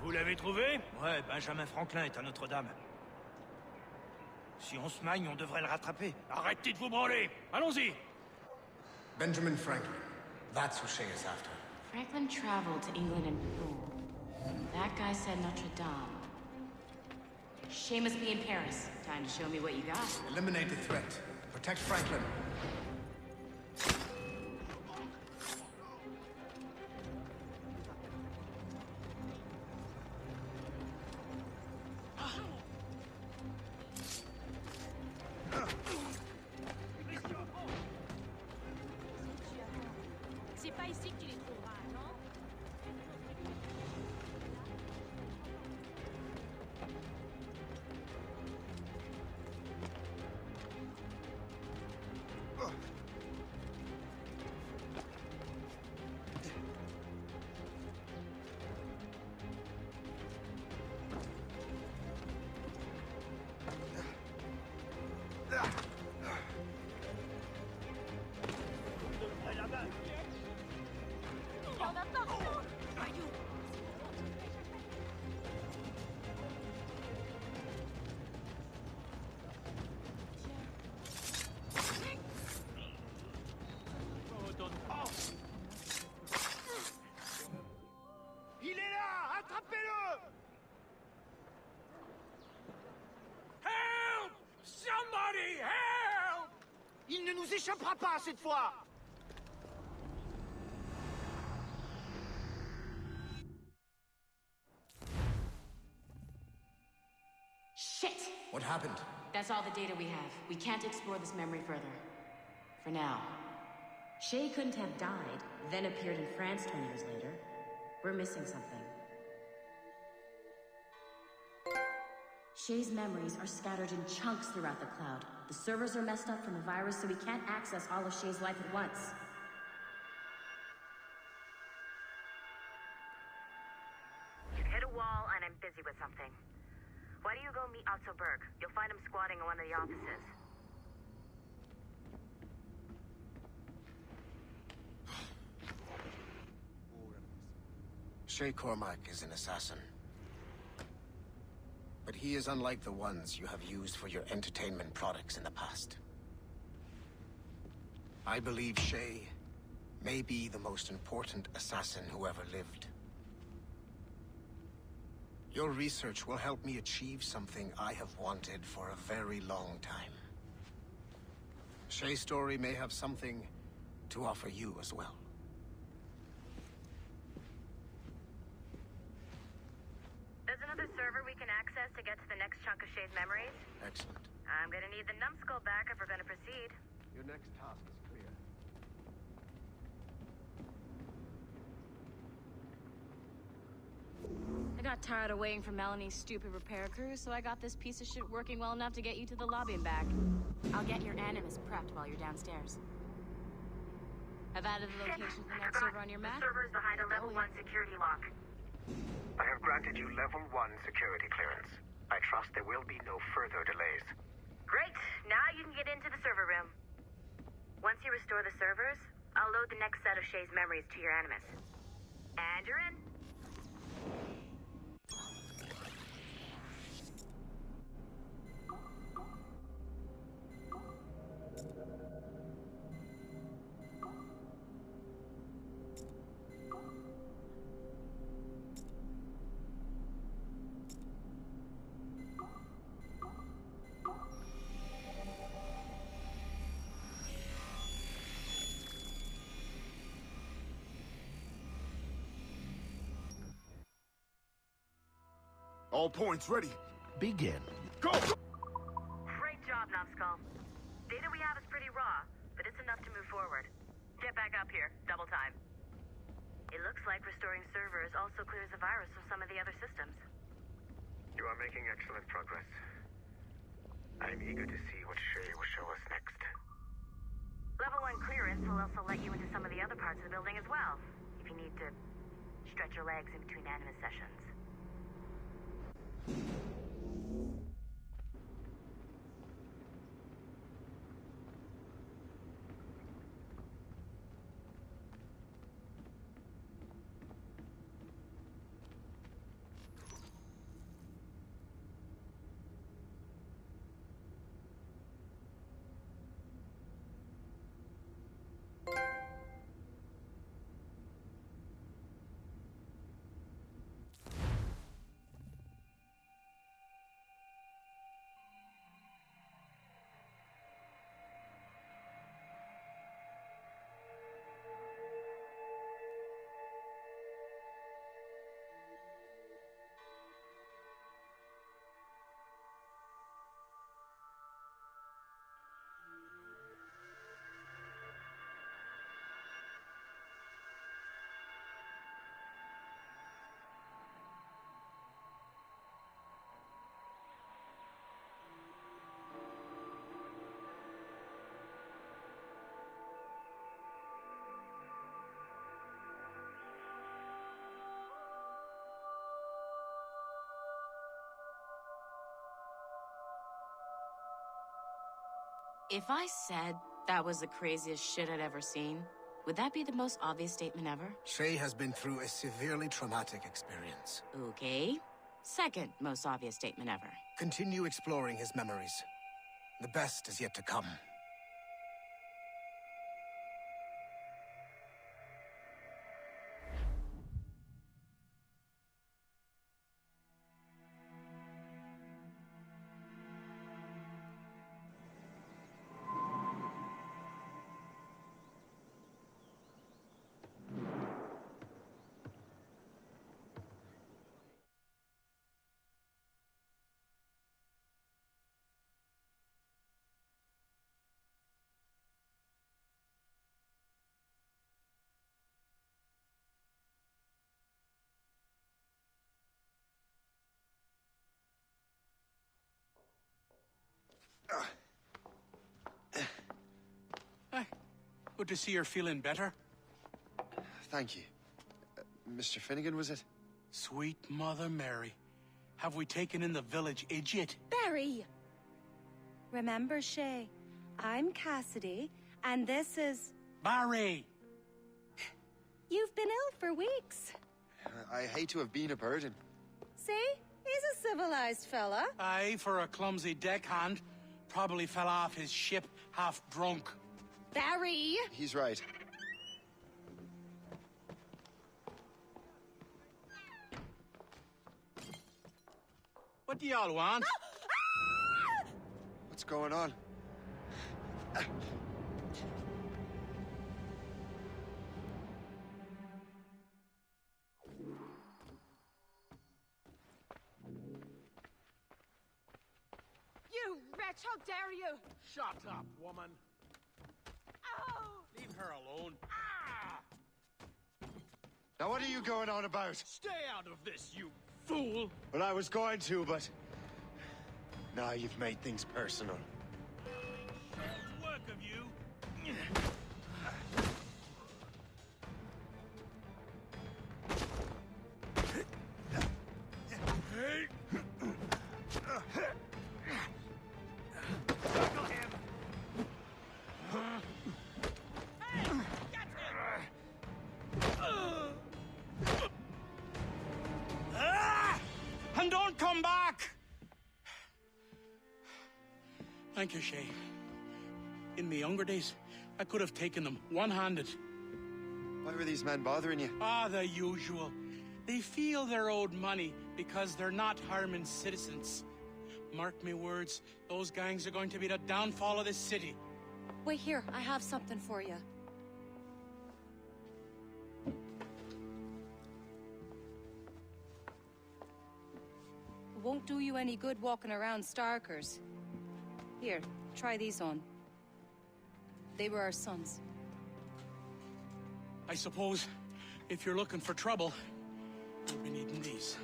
Vous l'avez trouvé? Ouais, Benjamin Franklin est à Notre-Dame. Si on se magne, on devrait le rattraper. Arrêtez de vous branler! Allons-y! Benjamin Franklin. That's who Shay is after. Franklin traveled to England and Rome. That guy said Notre Dame. Shay must be in Paris. Time to show me what you got. Eliminate the threat. Protect Franklin. C'est pas ici que tu les trouveras, non? Il y en a partout! Voyons! Il est là! Attrapez-le! Help! Somebody help! Il ne nous échappera pas cette fois! Shit! What happened? That's all the data we have. We can't explore this memory further. For now. Shay couldn't have died, then appeared in France 20 years later. We're missing something. Shay's memories are scattered in chunks throughout the cloud. The servers are messed up from the virus, so we can't access all of Shay's life at once. You've hit a wall, and I'm busy with something. Why do you go meet Otto Berg? You'll find him squatting in one of the offices. Shay Cormac is an assassin. But he is unlike the ones you have used for your entertainment products in the past. I believe Shay may be the most important assassin who ever lived. Your research will help me achieve something I have wanted for a very long time. Shay's story may have something to offer you as well. There's another server we can access to get to the next chunk of Shay's memories. Excellent. I'm gonna need the numbskull back if we're gonna proceed. Your next task is clear. I got tired of waiting for Melanie's stupid repair crew, so I got this piece of shit working well enough to get you to the lobby and back. I'll get your Animus prepped while you're downstairs. I've added the location of the next server on your map. The server's behind a level 1 security lock. I have granted you level 1 security clearance. I trust there will be no further delays. Great! Now you can get into the server room. Once you restore the servers, I'll load the next set of Shay's memories to your Animus. And you're in. All points ready. Begin. Go! Great job, Numbskull. Data we have is pretty raw, but it's enough to move forward. Get back up here. Double time. It looks like restoring servers also clears the virus from some of the other systems. You are making excellent progress. I'm eager to see what Shay will show us next. Level 1 clearance will also let you into some of the other parts of the building as well, if you need to stretch your legs in between Animus sessions. If I said that was the craziest shit I'd ever seen, would that be the most obvious statement ever? Shay has been through a severely traumatic experience. Okay. Second most obvious statement ever. Continue exploring his memories. The best is yet to come. Good to see you're feeling better. Thank you. Mr. Finnegan, was it? Sweet Mother Mary. Have we taken in the village idiot? Barry! Remember, Shay, I'm Cassidy, and this is... Barry! You've been ill for weeks. I hate to have been a burden. See? He's a civilized fella. Aye, for a clumsy deckhand. Probably fell off his ship half drunk. Barry! He's right. What do y'all want? What's going on? You wretch, how dare you! Shut up, woman. Ow! Leave her alone. Now what are you going on about? Stay out of this, you fool! Well, I was going to, but... Now you've made things personal. Work of you. And don't come back! Thank you, Shay. In my younger days, I could have taken them one-handed. Why were these men bothering you? Ah, the usual. They feel they're owed money because they're not harming citizens. Mark me words, those gangs are going to be the downfall of this city. Wait here, I have something for you. It won't do you any good walking around Starkers. Here, try these on. They were our sons. I suppose, if you're looking for trouble, you'll be needing these.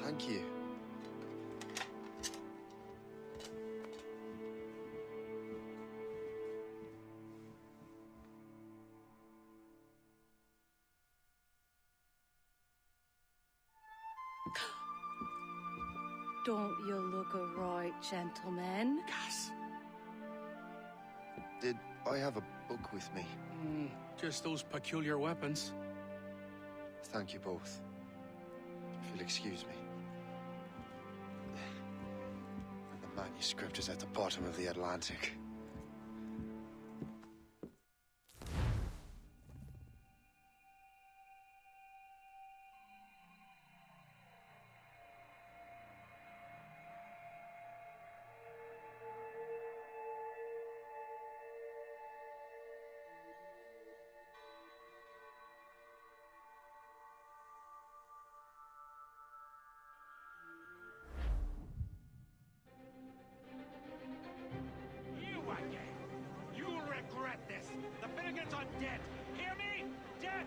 Thank you. Don't you look a right, gentlemen? Cass. Did I have a book with me? Just those peculiar weapons. Thank you both. If you'll excuse me. The manuscript is at the bottom of the Atlantic. You again! You'll regret this! The Finnegans are dead! Hear me? Dead!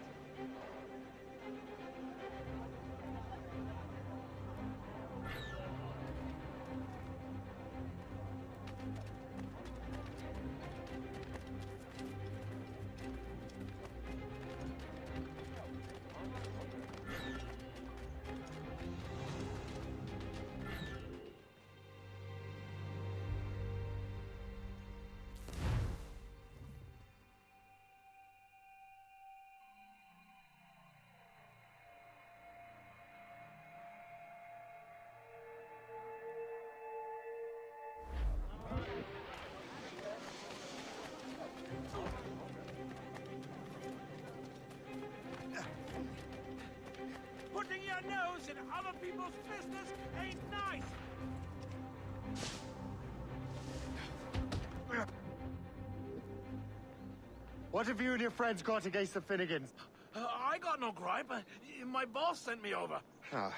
Putting your nose in other people's business ain't nice! What have you and your friends got against the Finnegans? I got no gripe. My boss sent me over. Ah,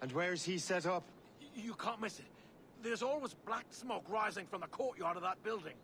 and where's he set up? You can't miss it. There's always black smoke rising from the courtyard of that building.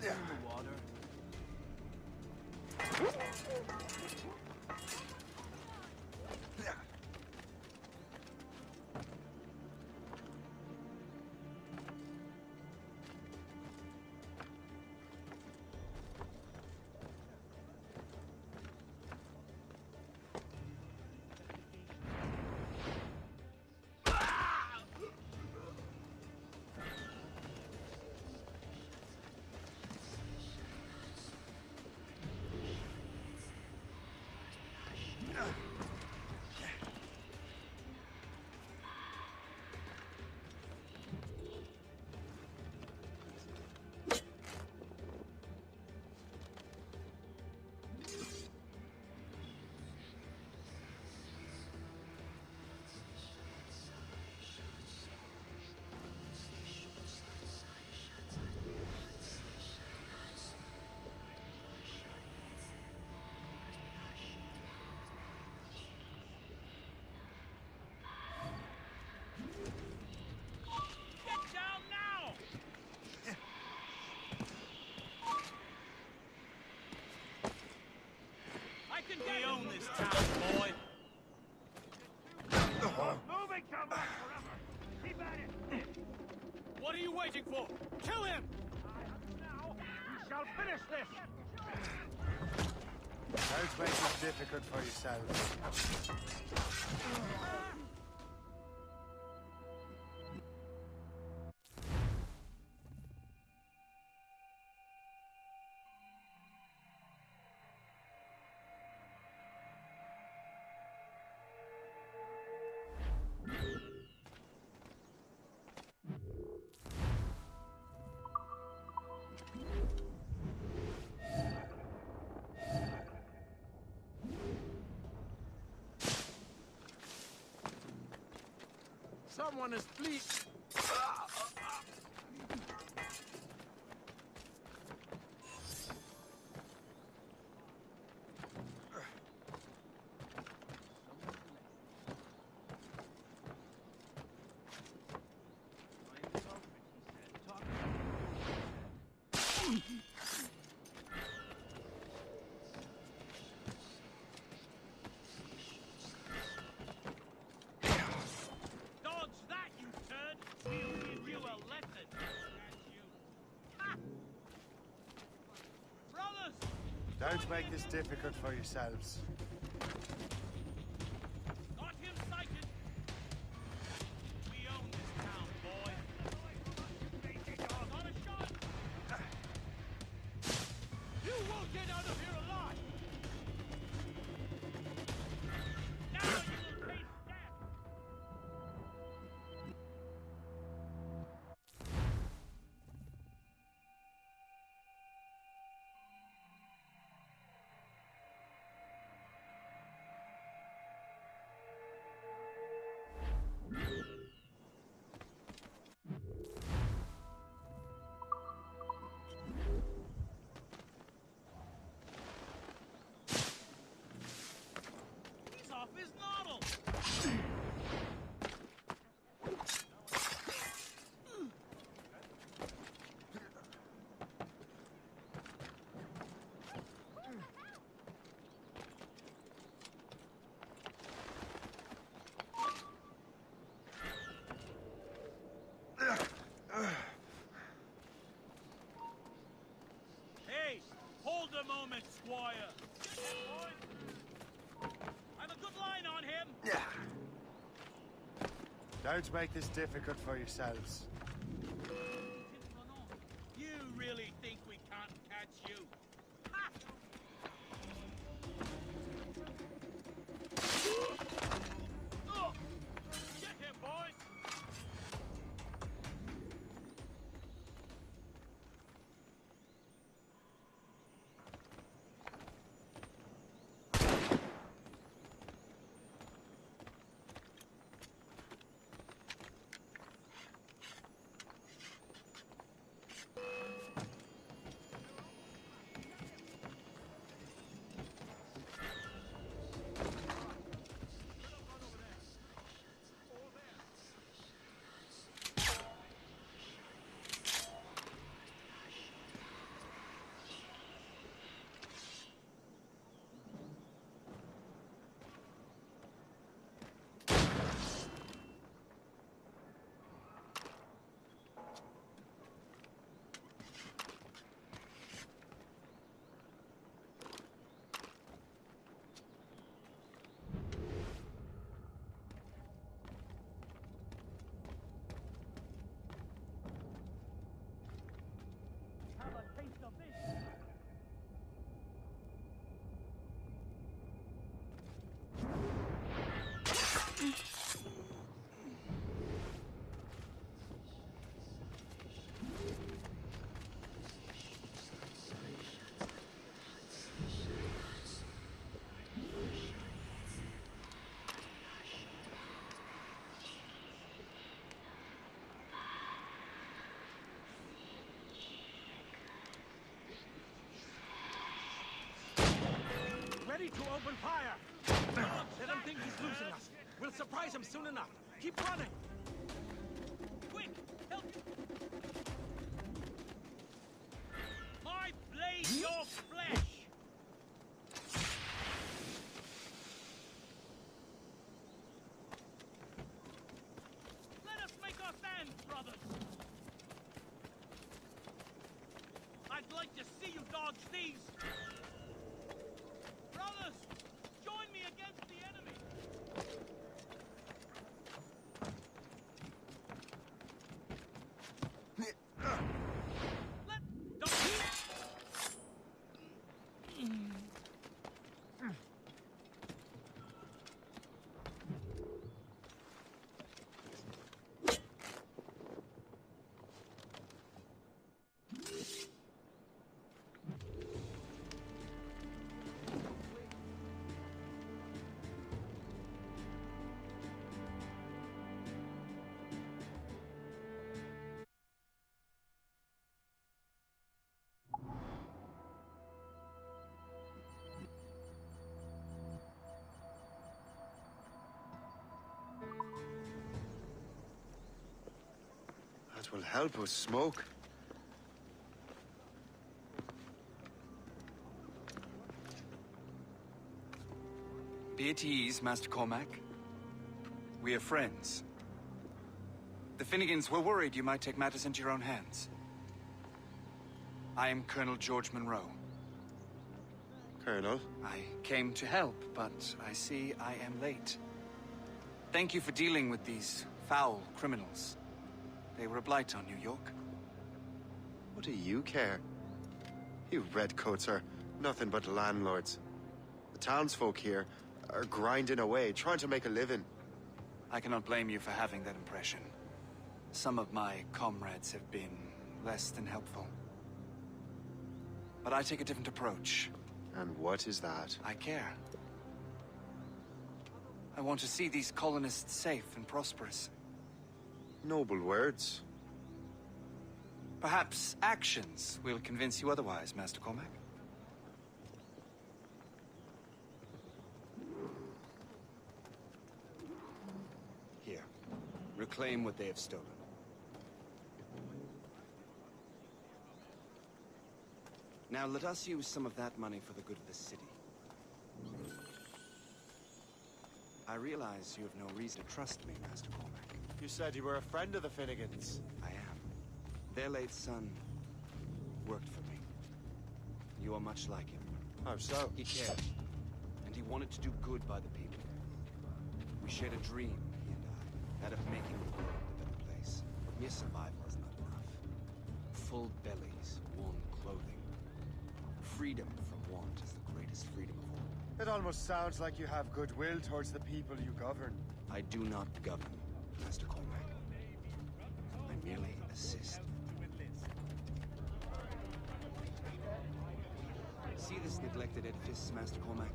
the water. We own this town, boy. Moving come back forever. Keep at it. What are you waiting for? Kill him! Now, we shall finish this. Don't make it difficult for yourselves. Someone is please. Don't make this difficult for yourselves. Got him sighted. We own this town, boy. Not a shot. You won't get out of here alive. Now you will taste death. Off his noddle. Hey, hold a moment, Squire. Get him, boy. I've a good line on him. Don't make this difficult for yourselves. You really think we can't catch you? Ha! Get him, boys! ready to open fire! Let him think he's losing us. We'll surprise him soon enough. Keep running! Quick! Help! My blade, your flesh! Let us make our stand, brothers! I'd like to see you dogs these! Brothers! Join me against the enemy! That will help us smoke. Be at ease, Master Cormac. We are friends. The Finnegans were worried you might take matters into your own hands. I am Colonel George Monroe. Colonel? I came to help, but I see I am late. Thank you for dealing with these foul criminals. They were a blight on New York. What do you care? You redcoats are nothing but landlords. The townsfolk here are grinding away, trying to make a living. I cannot blame you for having that impression. Some of my comrades have been less than helpful. But I take a different approach. And what is that? I care. I want to see these colonists safe and prosperous. Noble words. Perhaps actions will convince you otherwise, Master Cormac. Here. Reclaim what they have stolen. Now let us use some of that money for the good of the city. I realize you have no reason to trust me, Master Cormac. You said you were a friend of the Finnegans. I am. Their late son worked for me. You are much like him. How so? He cared, and he wanted to do good by the people. We shared a dream, he and I, that of making the world a better place. Mere survival is not enough. Full bellies, warm clothing. Freedom from want is the greatest freedom of all. It almost sounds like you have goodwill towards the people you govern. I do not govern, Master Cormac. I merely assist. See this neglected edifice, Master Cormac?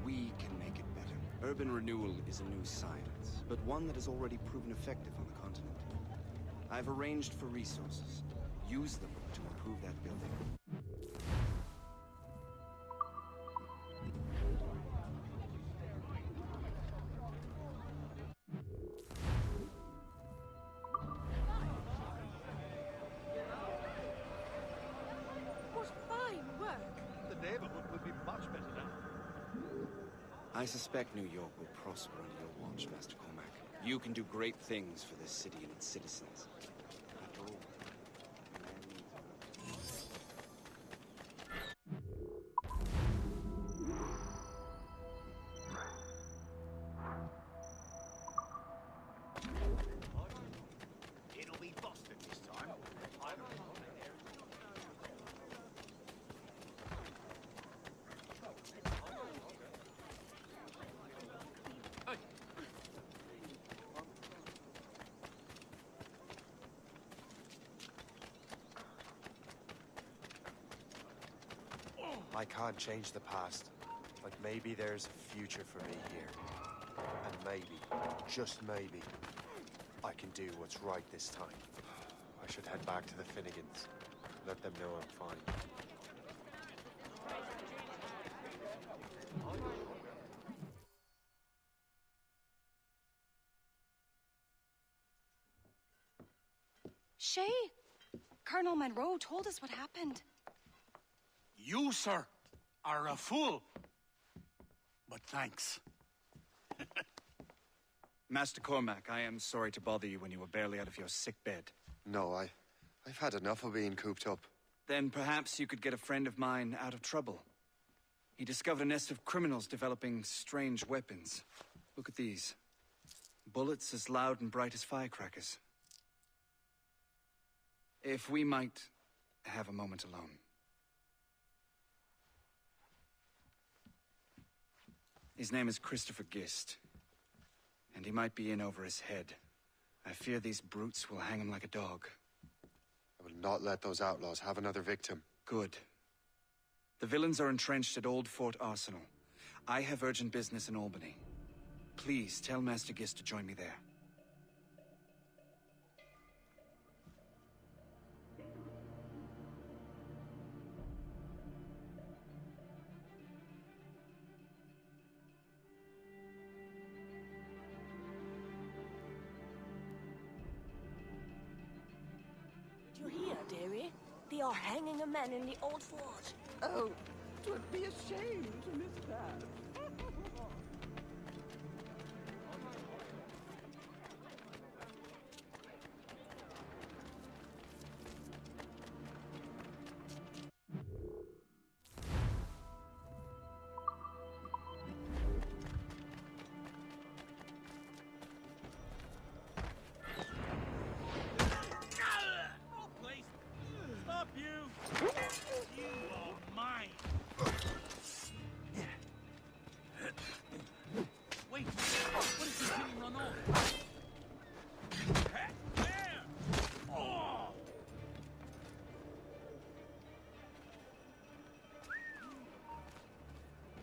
We can make it better. Urban renewal is a new science, but one that has already proven effective on the continent. I've arranged for resources. Use them to improve that building. I suspect New York will prosper under your watch, Master Cormac. You can do great things for this city and its citizens. After all, it'll be Boston this time. I can't change the past, but maybe there's a future for me here. And maybe, just maybe, I can do what's right this time. I should head back to the Finnegans. Let them know I'm fine. Shay, Colonel Monroe told us what happened. You, sir, are a fool. But thanks. Master Cormac, I am sorry to bother you when you were barely out of your sick bed. No, I've had enough of being cooped up. Then perhaps you could get a friend of mine out of trouble. He discovered a nest of criminals developing strange weapons. Look at these. Bullets as loud and bright as firecrackers. If we might have a moment alone. His name is Christopher Gist. And he might be in over his head. I fear these brutes will hang him like a dog. I will not let those outlaws have another victim. Good. The villains are entrenched at Old Fort Arsenal. I have urgent business in Albany. Please tell Master Gist to join me there. Did you hear, dearie? They are hanging a man in the old fort. Oh, 'twould be a shame to miss that.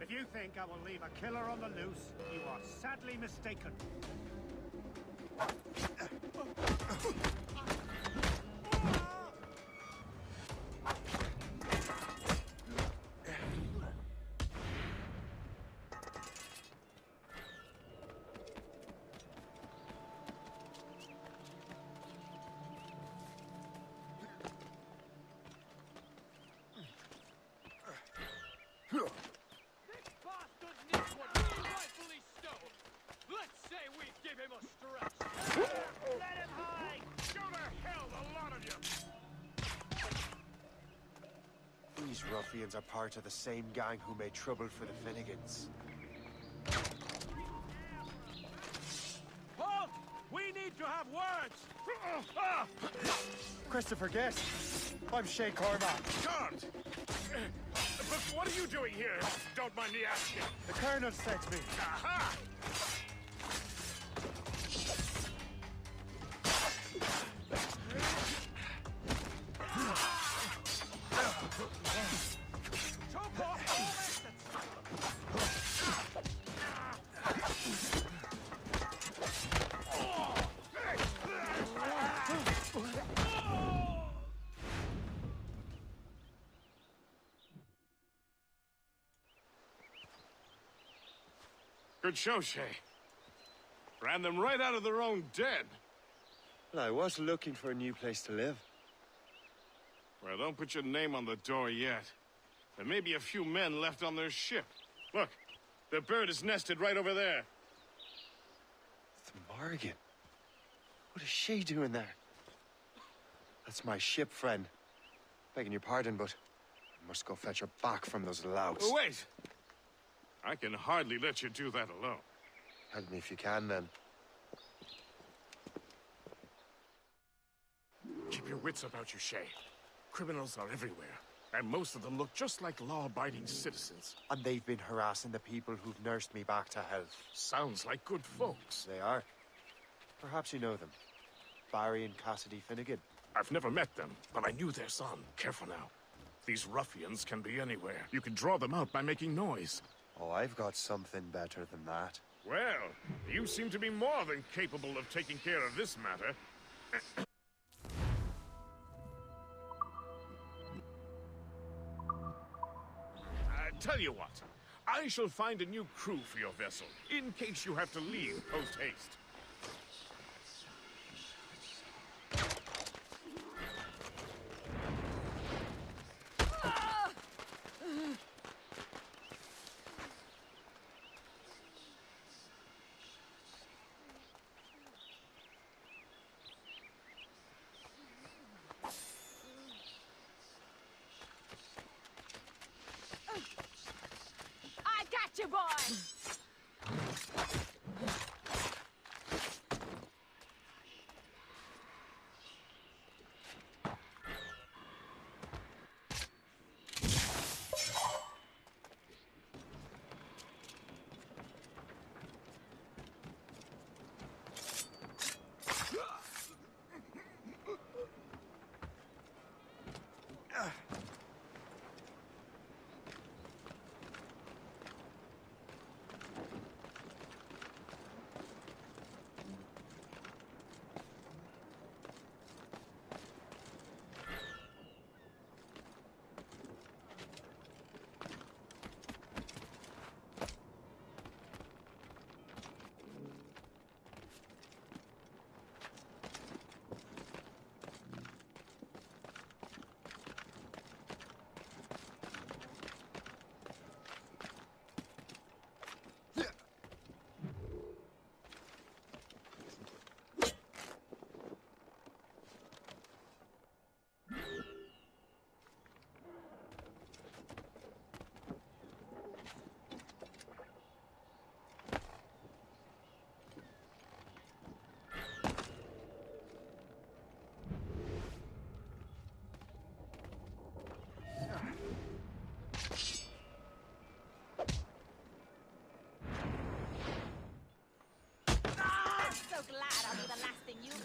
If you think I will leave a killer on the loose, you are sadly mistaken. These ruffians are part of the same gang who made trouble for the Finnegans. Halt! We need to have words! Christopher Guest, I'm Shay Cormac. Can't! But what are you doing here? Don't mind me asking. The Colonel sent me. Aha! Good show, Shay. Ran them right out of their own den. Well, I was looking for a new place to live. Well, don't put your name on the door yet. There may be a few men left on their ship. Look, the bird is nested right over there. It's Morgan. What is she doing there? That's my ship, friend. Begging your pardon, but I must go fetch her back from those louts. Oh, wait! I can hardly let you do that alone. Help me if you can, then. Keep your wits about you, Shay. Criminals are everywhere, and most of them look just like law-abiding citizens. And they've been harassing the people who've nursed me back to health. Sounds like good folks. They are. Perhaps you know them. Barry and Cassidy Finnegan. I've never met them, but I knew their son. Careful now. These ruffians can be anywhere. You can draw them out by making noise. Oh, I've got something better than that. Well, you seem to be more than capable of taking care of this matter. Tell you what, I shall find a new crew for your vessel, in case you have to leave post-haste. boy! Glad I'll be the last thing you see.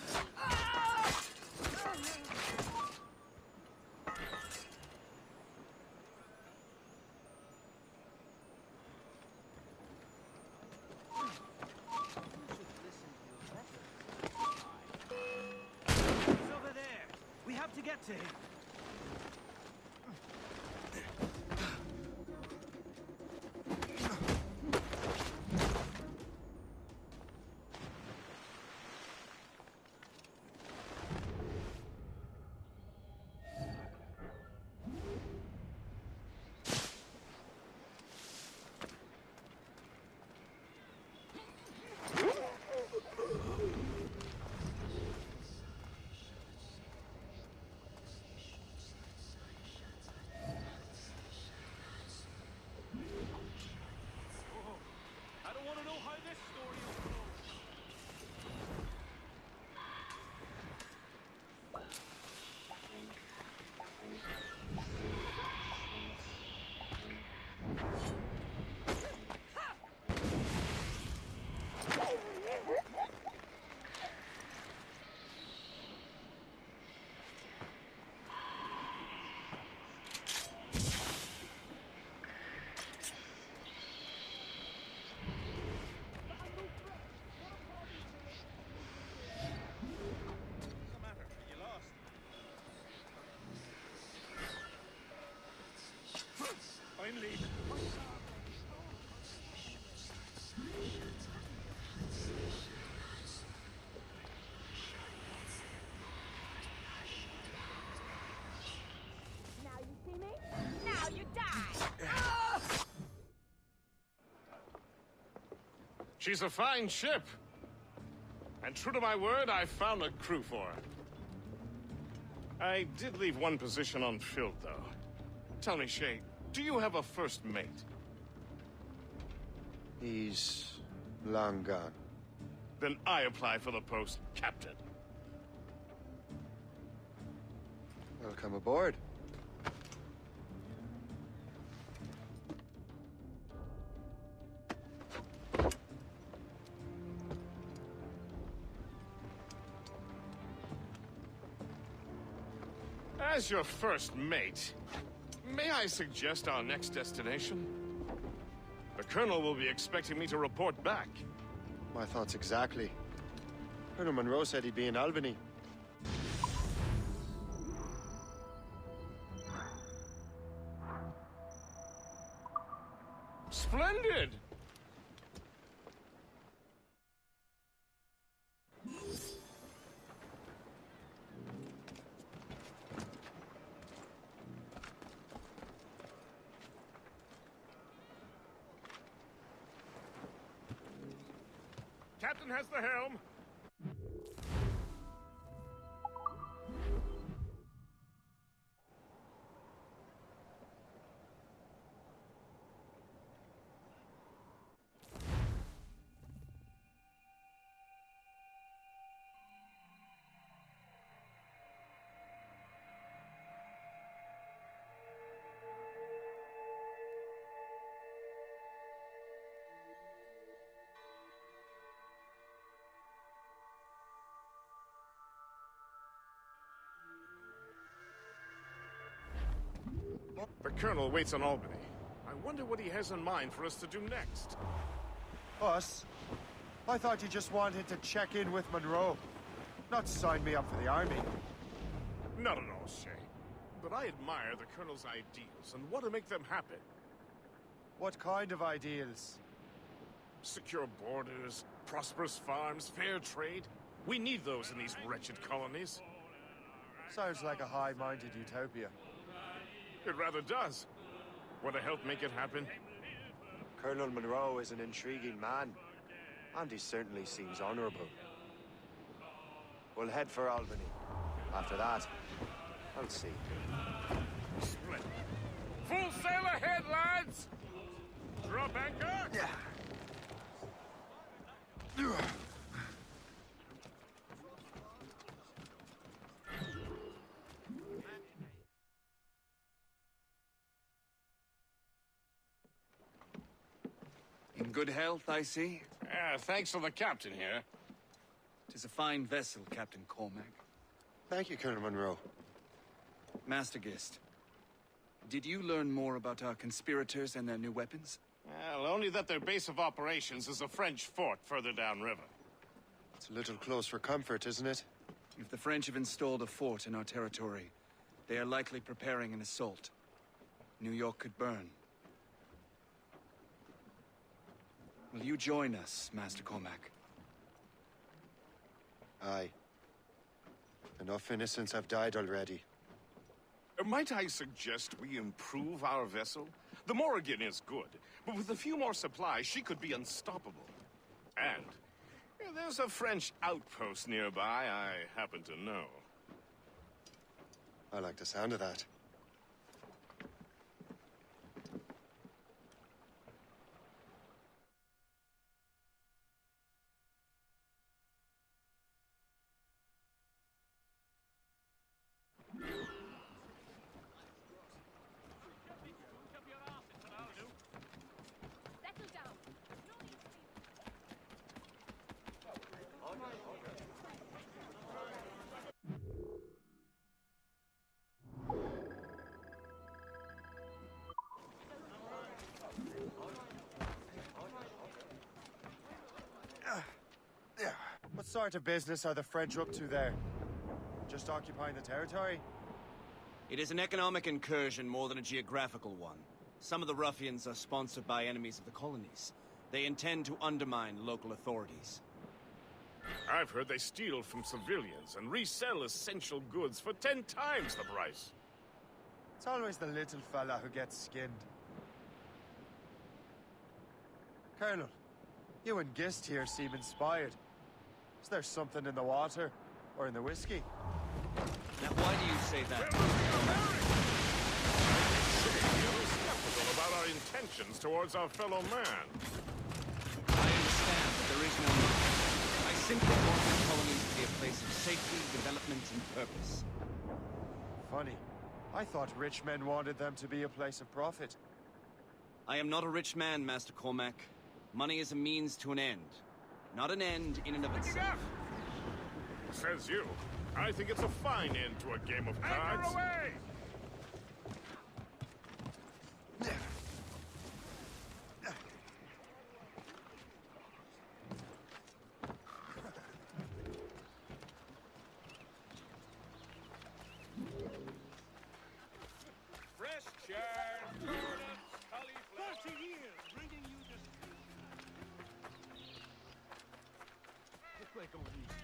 He's over there. We have to get to him. I'm leaving. Now you see me? Now you die! She's a fine ship. And true to my word, I found a crew for her. I did leave one position unfilled, though. Tell me, Shay, do you have a first mate? He's long gone. Then I apply for the post, Captain. Welcome aboard. As your first mate, may I suggest our next destination? The Colonel will be expecting me to report back. My thoughts exactly. Colonel Monroe said he'd be in Albany. Splendid! Captain has the helm. The Colonel waits on Albany. I wonder what he has in mind for us to do next. Us? I thought you just wanted to check in with Monroe. Not sign me up for the army. Not at all, Shay. But I admire the Colonel's ideals and want to make them happen. What kind of ideals? Secure borders, prosperous farms, fair trade. We need those in these wretched colonies. Sounds like a high-minded utopia. It rather does. Want to help make it happen? Colonel Monroe is an intriguing man, and he certainly seems honorable. We'll head for Albany. After that, I'll see. Split. Full sail ahead, lads! Drop anchor! Yeah. In good health, I see. Thanks to the captain here. 'Tis a fine vessel, Captain Cormac. Thank you, Colonel Monroe. Master Gist, did you learn more about our conspirators and their new weapons? Well, only that their base of operations is a French fort further downriver. It's a little close for comfort, isn't it? If the French have installed a fort in our territory, they are likely preparing an assault. New York could burn. Will you join us, Master Cormac? Aye. Enough innocents have died already. Might I suggest we improve our vessel? The Morrigan is good, but with a few more supplies, she could be unstoppable. And there's a French outpost nearby I happen to know. I like the sound of that. What sort of business are the French up to there? Just occupying the territory? It is an economic incursion more than a geographical one. Some of the ruffians are sponsored by enemies of the colonies. They intend to undermine local authorities. I've heard they steal from civilians and resell essential goods for 10 times the price. It's always the little fella who gets skinned. Colonel, you and Gist here seem inspired. Is there something in the water? Or in the whiskey? Now, why do you say that? Skeptical about our intentions towards our fellow man. I understand that there is no money. I simply want the colonies to be a place of safety, development, and purpose. Funny. I thought rich men wanted them to be a place of profit. I am not a rich man, Master Cormac. Money is a means to an end. Not an end in and of itself. Says you. I think it's a fine end to a game of cards. Anchor away! Fresh chairs, turnips, cauliflower. 30 years bringing you this. Look like on these.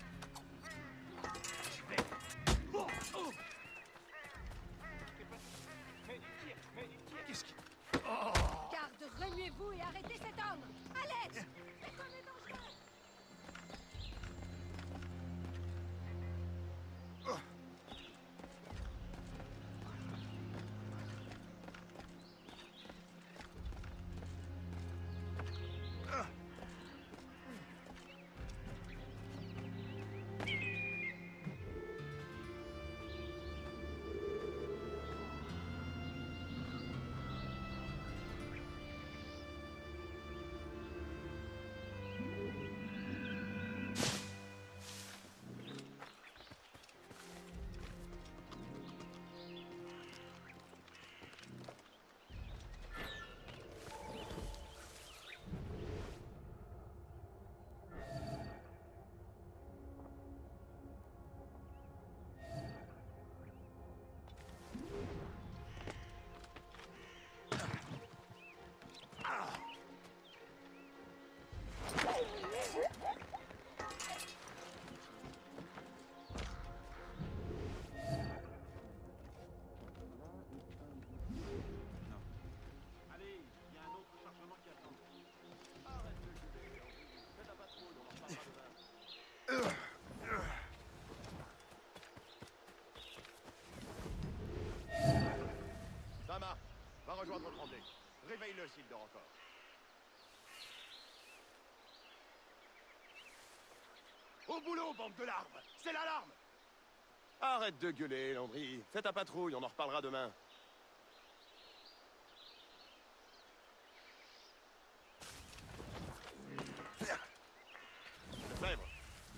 Réveille-le s'il dort encore. Au boulot, bande de larves! C'est l'alarme! Arrête de gueuler, Landry. Fais ta patrouille, on en reparlera demain. Lefebvre,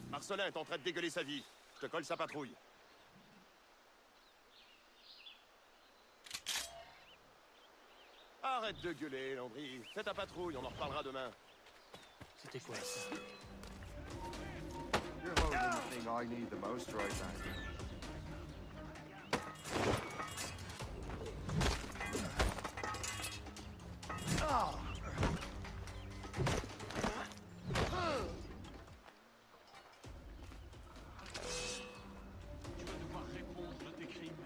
Marcelin est en train de dégueuler sa vie. Je te colle sa patrouille. Arrête de gueuler, Landry. Fais ta patrouille, on en reparlera demain. C'était quoi ça? You're holding the thing I need the most right now. Tu vas devoir répondre de tes crimes.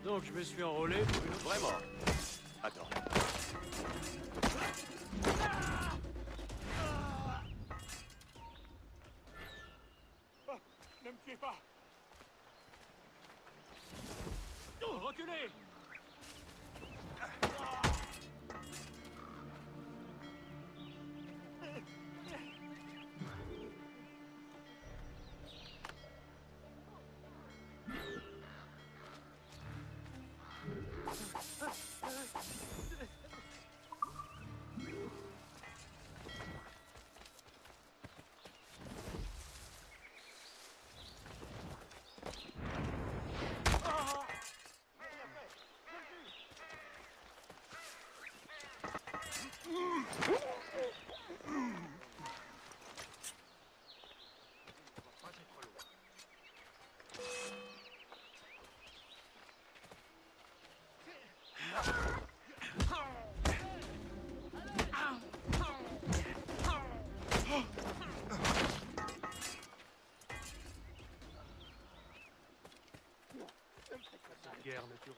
Donc je me suis enrôlé pour une autre... Vraiment? Attends. Ah, ne me tuez pas! Oh, reculez! Cette guerre me tourne.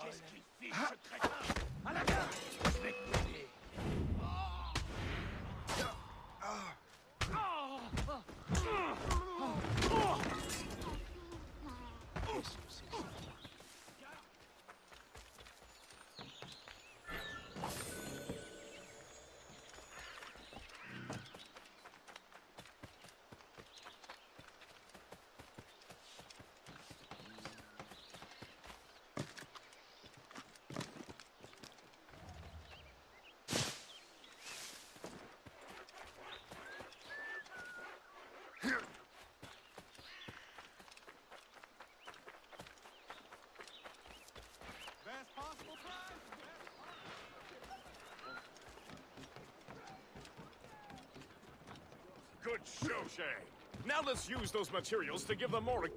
Qu'est-ce qu'il fiche, ce crétin? À la gare! Je vais te tuer. Qu'est-ce que c'est que ça? Best possible price! Good show, Shay. Now let's use those materials to give them more...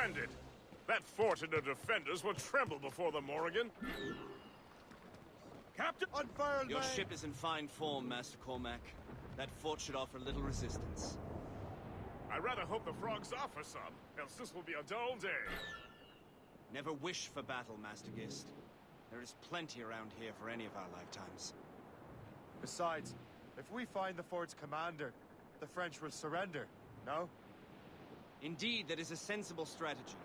Splendid! That fort and the defenders will tremble before the Morrigan. Captain, unfurl, Your man. ship is in fine form, Master Cormac. That fort should offer little resistance. I rather hope the frogs offer some, else this will be a dull day. Never wish for battle, Master Gist. There is plenty around here for any of our lifetimes. Besides, if we find the fort's commander, the French will surrender, no? Indeed, that is a sensible strategy.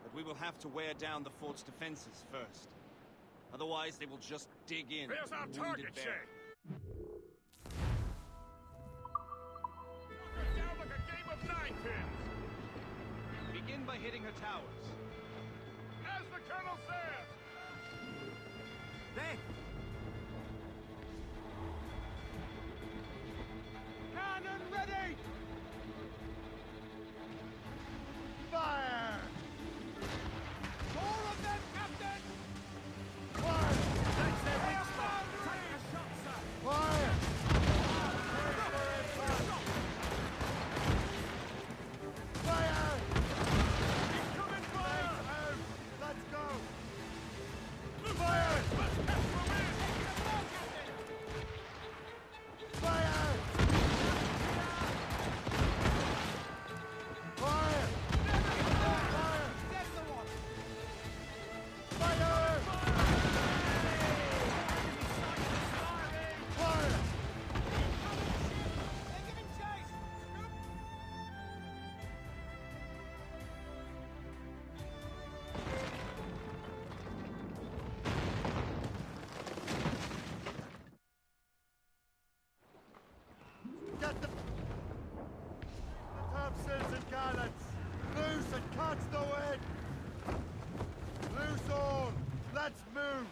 But we will have to wear down the fort's defenses first. Otherwise, they will just dig in. There's our target, Shay! Down like a game of 9-pins! Begin by hitting her towers. As the Colonel says! There! Cannon ready! Fire! More of them, Captain! Fire! That's their weak spot! Take a shot, sir! Fire! Fire! He's coming, fire! Let's go! Fire! Fire! Fire! That's the one! Fire! Fire! They're giving chase! Get the topsails and gallants! Loose and catch the wind! Loose on! Let's move!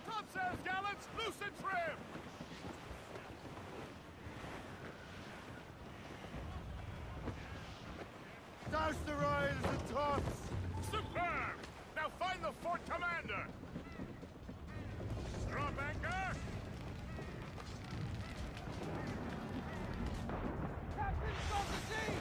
Topsails, gallants! Loose and trim! Douse the royals and tops! Superb! Now find the fort commander! Drop anchor! Captain's on the sea!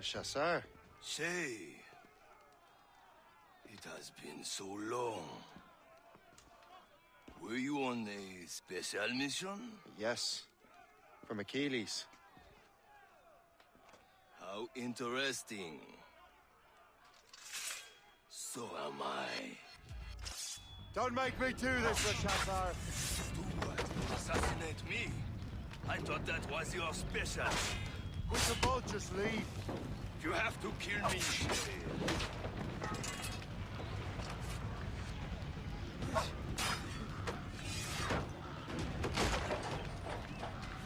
Chasseur. Shay. It has been so long. Were you on a special mission? Yes. From Achilles. How interesting. So am I. Don't make me do this, Le Chasseur! Do what? Assassinate me? I thought that was your special. We can both just leave. You have to kill me, Shay.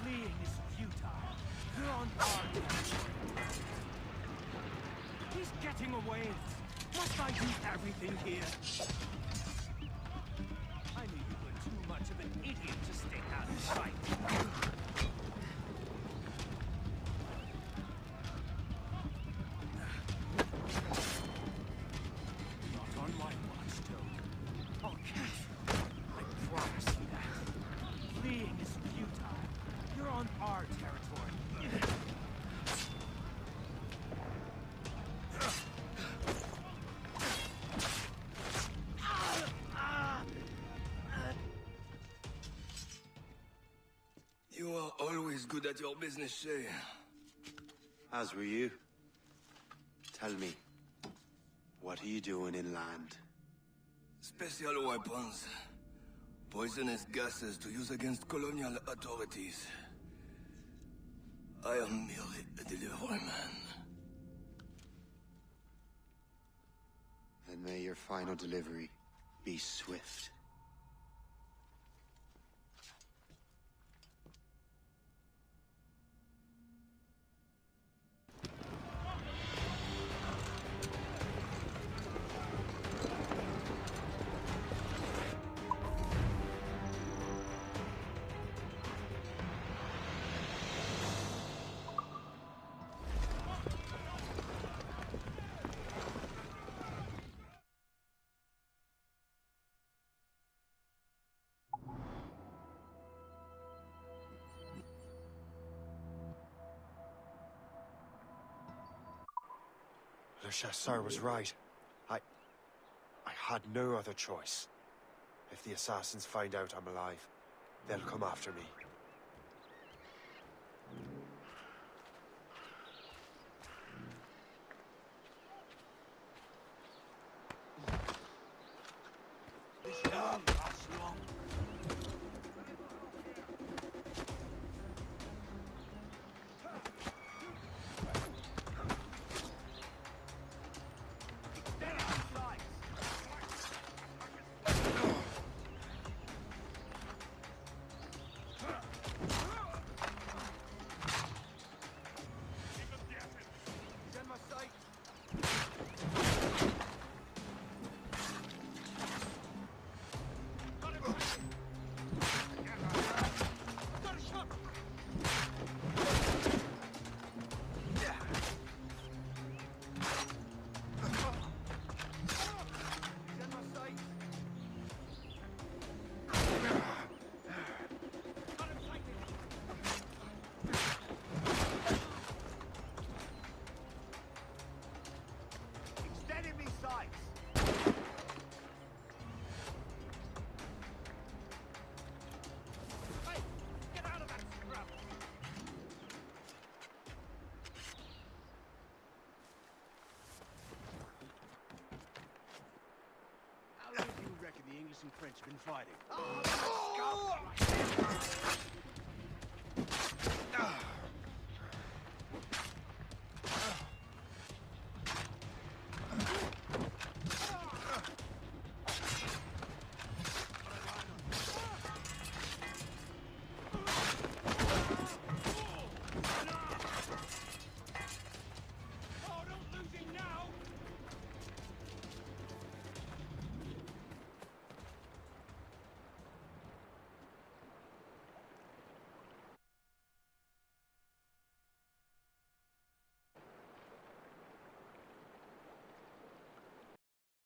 Fleeing is futile. You're on guard. He's getting away. Must I do everything here? I knew you were too much of an idiot to stay out of sight. Not on my watch, Toad. I'll catch you. I promise you that. Fleeing is futile. You're on our territory. You are always good at your business, Shay. As were you. Tell me, what are you doing inland? Special weapons. Poisonous gases to use against colonial authorities. I am merely a delivery man. Then may your final delivery be swift. Le Chasseur was right. I had no other choice. If the assassins find out I'm alive, they'll come after me. This won't last long. How long do you reckon the English and French have been fighting?